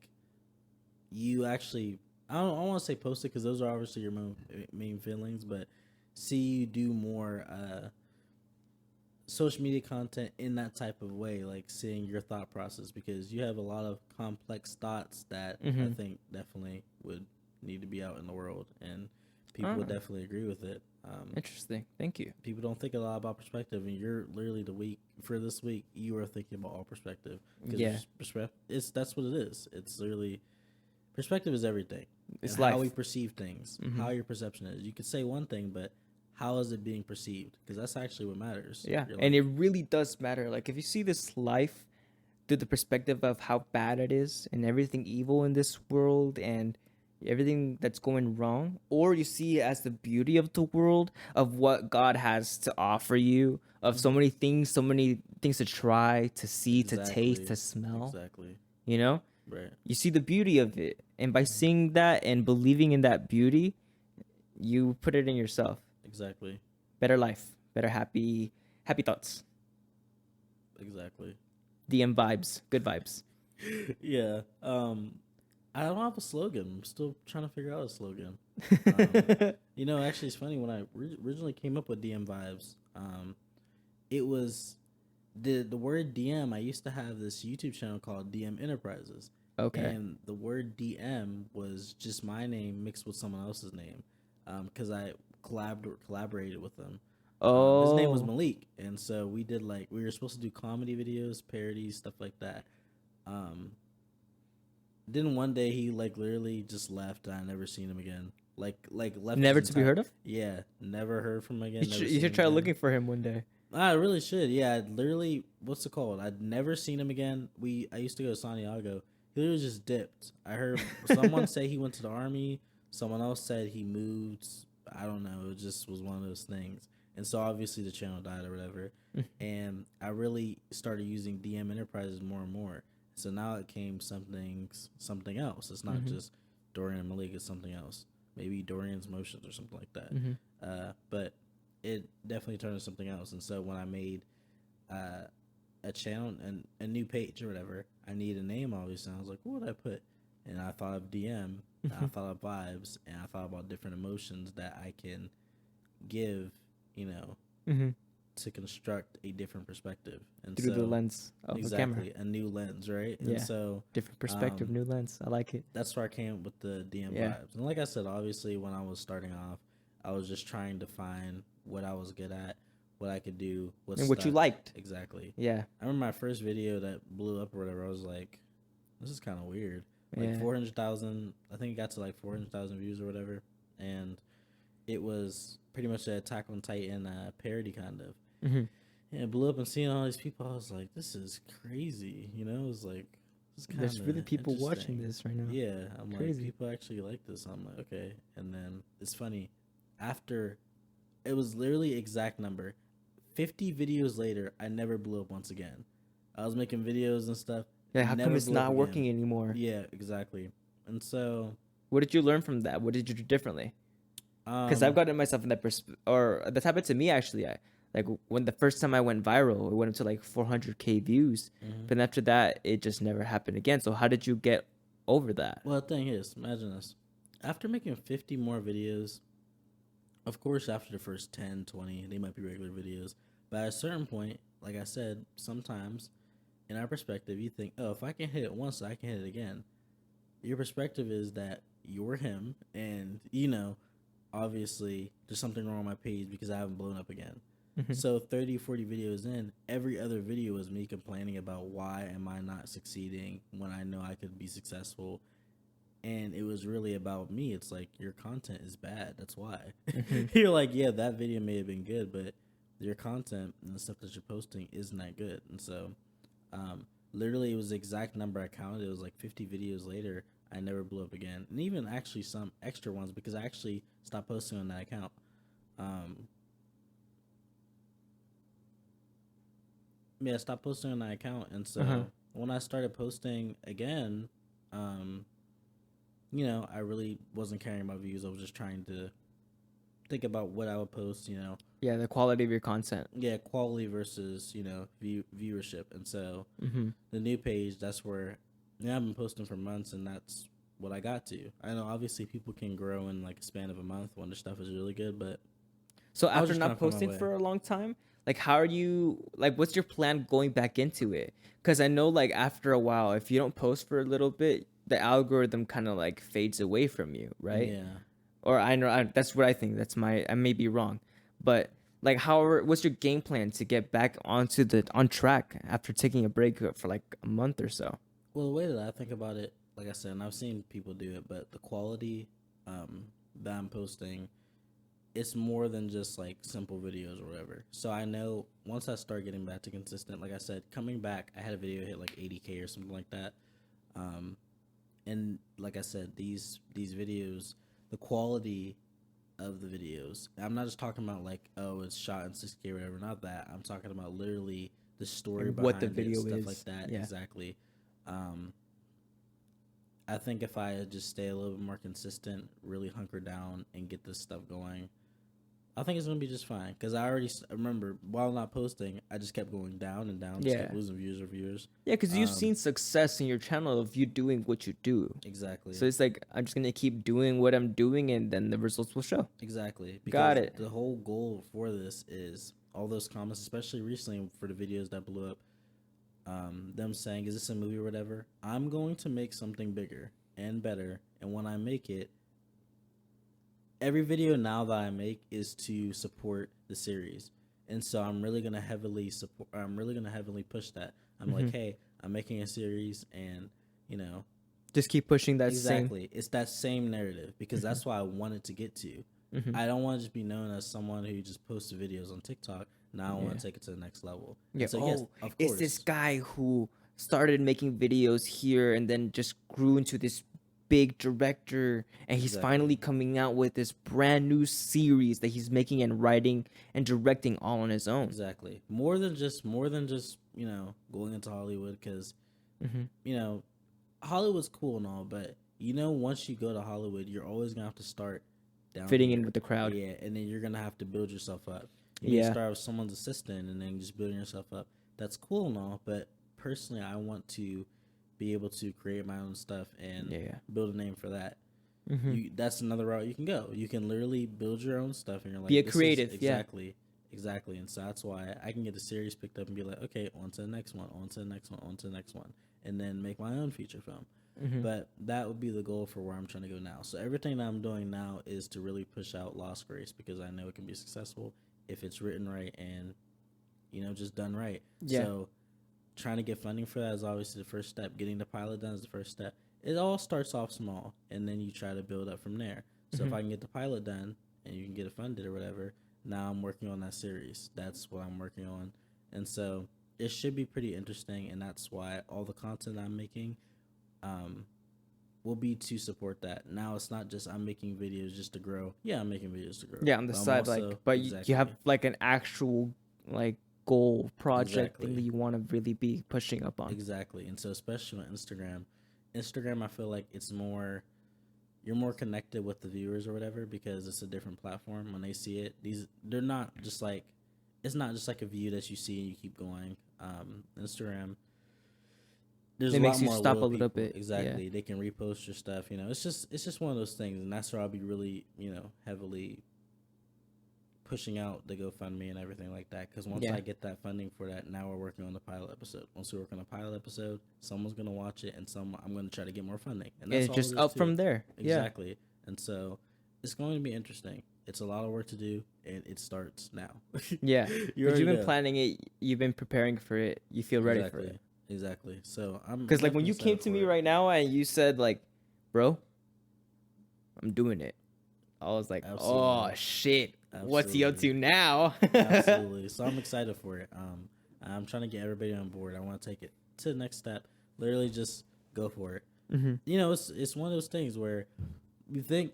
you actually. I don't want to say post it because those are obviously your main feelings, but see you do more social media content in that type of way, like seeing your thought process, because you have a lot of complex thoughts that I think definitely would need to be out in the world, and people would definitely agree with it. Interesting. Thank you. People don't think a lot about perspective, and you're literally for this week you are thinking about all perspective. Yeah. That's what it is. It's literally perspective is everything. It's and life. how we perceive things, how your perception is. You could say one thing, but how is it being perceived? Because that's actually what matters. Yeah, Your and life. it really does matter. Like if you see this life through the perspective of how bad it is and everything evil in this world and everything that's going wrong, or you see it as the beauty of the world of what God has to offer you, of so many things to try, to see, to taste, to smell. Exactly. You know, Right. you see the beauty of it, and by seeing that and believing in that beauty, you put it in yourself. Exactly. Better life, better happy thoughts. Exactly. DM vibes, good vibes. Yeah. I don't have a slogan. I'm still trying to figure out a slogan. Actually, it's funny when I originally came up with DM vibes. It was the word DM. I used to have this YouTube channel called DM Enterprises. Okay. And the word DM was just my name mixed with someone else's name, because I collaborated with them. His name was Oh, Malik, and so we were supposed to do comedy videos, parodies, stuff like that. Then one day he literally just left, and I never seen him again. Left. never his to be heard of. Yeah, never heard from him again. You never should, seen you should him try again. looking for him one day. I really should. Yeah, I'd literally. What's it called? I'd never seen him again. I used to go to Santiago. He literally just dipped. I heard someone say he went to the army. Someone else said he moved. I don't know. It just was one of those things. And so obviously the channel died or whatever. And I really started using DM Enterprises more and more. So now it came something else. It's not just Dorian and Malik. It's something else. Maybe Dorian's Motions or something like that. But it definitely turned into something else. And so when I made a channel and a new page or whatever, I need a name obviously. I was like, what would I put? And I thought of DM, and I thought of vibes, and I thought about different emotions that I can give, to construct a different perspective. And Through the lens of the camera. exactly, a new lens, right? Yeah. And so Different perspective, new lens. I like it. that's where I came up with the DM Yeah. vibes. And like I said, obviously when I was starting off, I was just trying to find what I was good at, what I could do, And what you stuck. liked. Exactly. Yeah. I remember my first video that blew up or whatever. I was like, this is kind of weird. Like Yeah. 400,000. I think it got to like 400,000 views or whatever. And it was pretty much an Attack on Titan parody kind of. And it blew up, and seeing all these people, I was like, this is crazy. It was like, this is There's really people interesting. watching this right now. Yeah, I'm Crazy. like, people actually like this. I'm like, okay. And then it's funny. After, it was literally exact number. 50 videos later, I never blew up once again. I was making videos and stuff. Yeah, how never come it's blew up not again. working anymore? Yeah, exactly. And so, What did you learn from that? What did you do differently? Because I've gotten myself in that or that's happened to me actually. Like when the first time I went viral, it went up to like 400K views. But after that, it just never happened again. So how did you get over that? well, the thing is, imagine this. After making 50 more videos, of course, after the first 10, 20, they might be regular videos. But at a certain point, like I said, sometimes in our perspective, you think, oh, if I can hit it once, I can hit it again. Your perspective is that you're him, and, obviously there's something wrong with my page because I haven't blown up again. So 30, 40 videos in, every other video is me complaining about why am I not succeeding when I know I could be successful. And it was really about me. It's like, your content is bad. That's why. You're like, yeah, that video may have been good, but your content and the stuff that you're posting isn't that good. And so literally it was the exact number I counted. It was like 50 videos later, I never blew up again. And even actually some extra ones, because I actually stopped posting on that account. I stopped posting on that account. And so when I started posting again, I really wasn't caring about views. I was just trying to think about what I would post, Yeah, the quality of your content. Yeah, quality versus, viewership. And so the new page, that's where I've been posting for months, and that's what I got to. I know obviously people can grow in like a span of a month when their stuff is really good, but So I was after just trying not to find my posting way. for a long time, like how are you what's your plan going back into it? Because I know like after a while, if you don't post for a little bit, the algorithm kind of like fades away from you, right? Yeah. Or that's what I think. I may be wrong, but like, what's your game plan to get back on track after taking a break for like a month or so? Well, the way that I think about it, like I said, and I've seen people do it, but the quality um, that I'm posting, it's more than just like simple videos or whatever. So I know once I start getting back to consistent, like I said, coming back, I had a video hit like 80K or something like that. Um, and like I said, these videos, the quality of the videos, I'm not just talking about like, oh, it's shot in 6K or whatever. Not that. I'm talking about literally the story Like what the behind it, video stuff is. like that. Yeah. Exactly. Um, I think if I just stay a little bit more consistent, really hunker down and get this stuff going, I think it's gonna be just fine. Cause I already remember while not posting, I just kept going down and down, just Yeah. kept losing views or viewers. Yeah, because you've seen success in your channel of you doing what you do. Exactly. So it's like, I'm just gonna keep doing what I'm doing, and then the results will show. Exactly. Got Because it. the whole goal for this is all those comments, especially recently for the videos that blew up, them saying, "Is this a movie or whatever?" I'm going to make something bigger and better, and when I make it, every video now that I make is to support the series, and so I'm really gonna heavily support. I'm really gonna heavily push that. I'm like, hey, I'm making a series, and you know, Just keep pushing that exactly, it's that same narrative because that's what I wanted to get to. same. I don't want to just be known as someone who just posts videos on TikTok. Now I want Yeah. to take it to the next level. Yeah. And so yes, Oh, of it's course, this guy who started making videos here and then just grew into this big director, and he's Exactly. finally coming out with this brand new series that he's making and writing and directing all on his own. exactly. More than just going into Hollywood because you know Hollywood's cool and all, but once you go to Hollywood, you're always gonna have to start down Fitting here. in with the crowd. Yeah, and then you're gonna have to build yourself up. You need Yeah. to start with someone's assistant and then just building yourself up. That's cool and all, but personally, I want to be able to create my own stuff and Yeah. build a name for that. Mm-hmm. That's another route you can go. You can literally build your own stuff, and you're like, Be a this is creative, yeah. exactly. And so that's why I can get the series picked up and be like, okay, on to the next one, on to the next one, on to the next one, and then make my own feature film. But that would be the goal for where I'm trying to go now. So everything that I'm doing now is to really push out Lost Grace because I know it can be successful if it's written right and just done right. Yeah. So trying to get funding for that is obviously the first step. Getting the pilot done is the first step. It all starts off small and then you try to build up from there. So if I can get the pilot done and you can get it funded or whatever, now I'm working on that series. That's what I'm working on. And so it should be pretty interesting, and that's why all the content I'm making will be to support that. Now it's not just I'm making videos just to grow. Yeah, I'm making videos to grow. Yeah, on the But I'm side, also- like, but you have like an actual like goal project thing Exactly. that you want to really be pushing up on. Exactly. And so especially on Instagram, I feel like you're more connected with the viewers or whatever because it's a different platform. When they see it, they're not just like, it's not just like a view that you see and you keep going. Instagram, there's It a makes lot you more stop a loyal little people. bit, yeah. Exactly. They can repost your stuff. It's just one of those things, and that's where I'll be really heavily pushing out the GoFundMe and everything like that. Because once Yeah. I get that funding for that, now we're working on the pilot episode. Once we work on the pilot episode, someone's gonna watch it, and I'm gonna try to get more funding, and that's It's all just there is up to from it. there. Yeah. Exactly. And so it's going to be interesting. It's a lot of work to do, and it starts now. Yeah. You Because already you've been know. planning it, you've been preparing for it, you feel ready for it. Exactly. So I'm Because like when definitely you came excited to for me it. right now and you said like, bro, I'm doing it. I was like, oh Absolutely. shit, what's he up to Absolutely. now? Absolutely. So I'm excited for it. I'm trying to get everybody on board. I want to take it to the next step. Literally, just go for it. Mm-hmm. It's one of those things where you think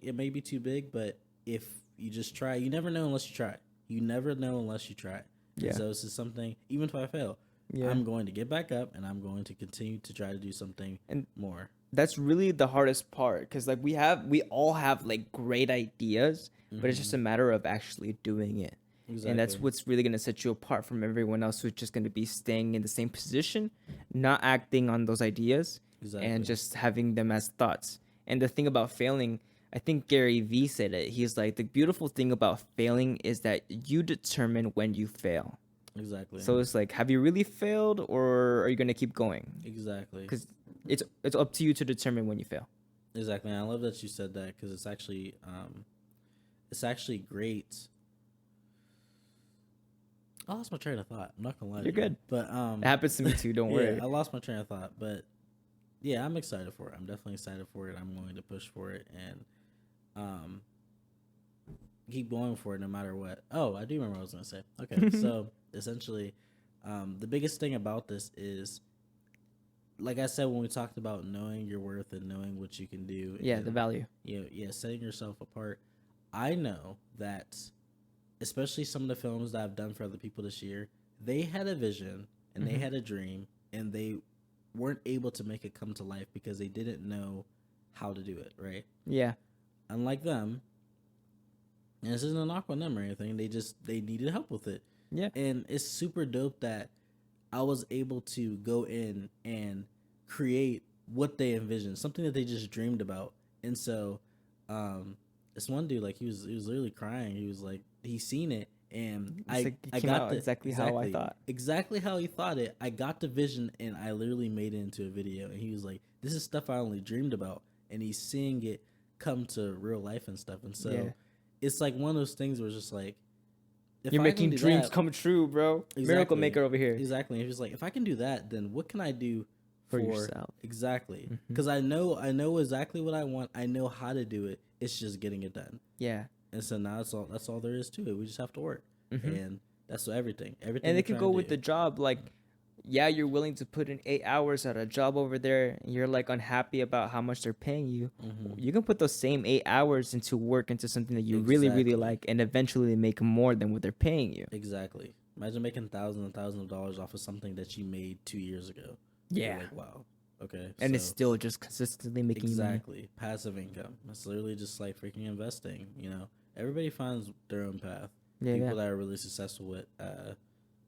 it may be too big, but if you just try, you never know unless you try. You never know unless you try. Yeah. And so this is something. Even if I fail, Yeah. I'm going to get back up and I'm going to continue to try to do something And more. that's really the hardest part because like we all have like great ideas, but it's just a matter of actually doing it. Exactly. And that's what's really going to set you apart from everyone else who's just going to be staying in the same position, not acting on those ideas, Exactly. and just having them as thoughts. And the thing about failing, I think Gary Vee said it. He's like, the beautiful thing about failing is that you determine when you fail. Exactly. So it's like, have you really failed, or are you going to keep going? Exactly. Because it's up to you to determine when you fail. Exactly. And I love that you said that because it's actually great. I lost my train of thought. I'm not gonna lie. You're to you. good. But It happens to me too. Don't yeah, worry. I lost my train of thought. But yeah, I'm excited for it. I'm definitely excited for it. I'm going to push for it and um keep going for it no matter what. Oh, I do remember what I was gonna say. Okay, so essentially, the biggest thing about this is, like I said when we talked about knowing your worth and knowing what you can do. Yeah, and, the value. setting yourself apart. I know that, especially some of the films that I've done for other people this year, they had a vision and they had a dream, and they weren't able to make it come to life because they didn't know how to do it. Right? Yeah. Unlike them, and this isn't a knock on them or anything. They needed help with it. Yeah. And it's super dope that I was able to go in and create what they envisioned, something that they just dreamed about. And so, this one dude, like he was literally crying. He was like, he seen it, and It's like it I came got out the, exactly how I thought. exactly how he thought it. I got the vision, and I literally made it into a video. And he was like, this is stuff I only dreamed about, and he's seeing it come to real life and stuff. And so, Yeah. it's like one of those things where it's just like, if You're I can making do dreams that- come true, bro. Miracle maker over here. Exactly. He was like, if I can do that, then what can I do For yourself. Exactly. Because I know exactly what I want. I know how to do it. It's just getting it done. Yeah. And so now that's all there is to it. We just have to work, and that's everything. Everything. And we're it can trying go to with do. the job. Like, yeah, you're willing to put in 8 hours at a job over there, and you're like unhappy about how much they're paying you. You can put those same 8 hours into work, into something that you really, really Exactly. like, and eventually make more than what they're paying you. Exactly. Imagine making thousands and thousands of dollars off of something that you made 2 years ago. You're Yeah. like, wow. Okay. And it's so- still just consistently making you money. exactly passive income. It's literally just like freaking investing. Everybody finds their own path. Yeah, People yeah. that are really successful with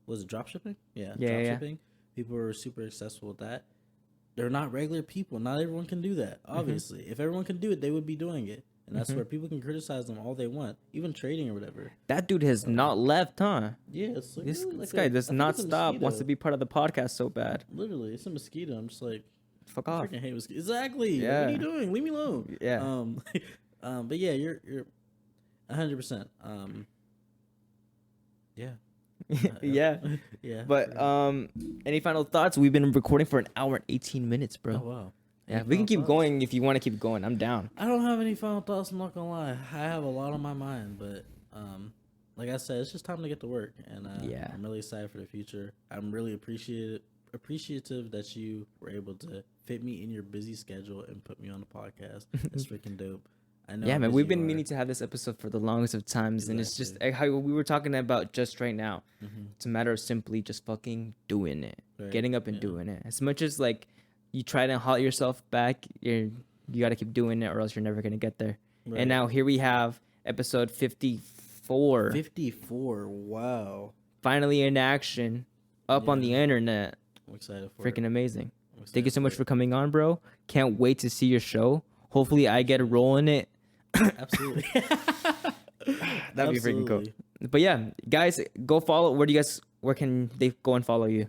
was it drop shipping? Yeah, Yeah, drop yeah. shipping. People who are super successful with that. They're not regular people. Not everyone can do that. Obviously, if everyone can do it, they would be doing it. And that's where people can criticize them all they want, even trading or whatever. That dude has not left, huh? Yeah, it's like, This, really this like guy a- does I think not it's a stop, wants mosquito. to be part of the podcast so bad. Literally, it's a mosquito. I'm just like, Fuck I off. freaking hate mosquitoes. Exactly. What Yeah. are you doing? Leave me alone. Yeah. But yeah, you're 100%. Yeah. Yeah. Yeah. But any final thoughts? We've been recording for an hour and 18 minutes, bro. Oh wow. Yeah, Any we can final keep thoughts? going if you want to keep going. I'm down. I don't have any final thoughts. I'm not gonna lie. I have a lot on my mind, but like I said, it's just time to get to work, and Yeah. I'm really excited for the future. I'm really appreciative that you were able to fit me in your busy schedule and put me on the podcast. It's freaking dope. I know. Yeah, how man, busy we've you been are. meaning to have this episode for the longest of times, and it's just Exactly. like how we were talking about just right now. It's a matter of simply just fucking doing it, Right, getting up and yeah. doing it. As much as like you try to halt yourself back, you got to keep doing it, or else you're never gonna get there. Right. And now here we have episode 54, 54. Wow. finally in action, up on the Yeah. internet. I'm excited for Freaking it. amazing. I'm Thank you excited so much it. for coming on, bro. Can't wait to see your show. Hopefully, I get a role in it. Absolutely. That'd be freaking cool. Absolutely. But yeah, guys, go follow. Where can they go and follow you?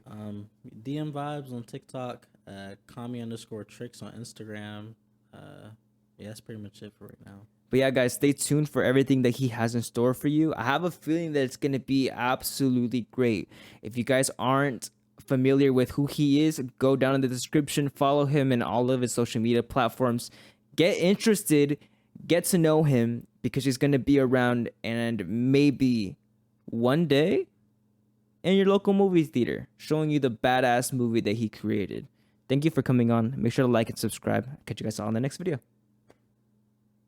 DMVibes on TikTok, commie_tricks on Instagram. Yeah, that's pretty much it for right now. But yeah, guys, stay tuned for everything that he has in store for you. I have a feeling that it's gonna be absolutely great. If you guys aren't familiar with who he is, go down in the description, follow him in all of his social media platforms. Get interested, get to know him, because he's gonna be around and maybe one day in your local movie theater, showing you the badass movie that he created. Thank you for coming on. Make sure to like and subscribe. Catch you guys all in the next video.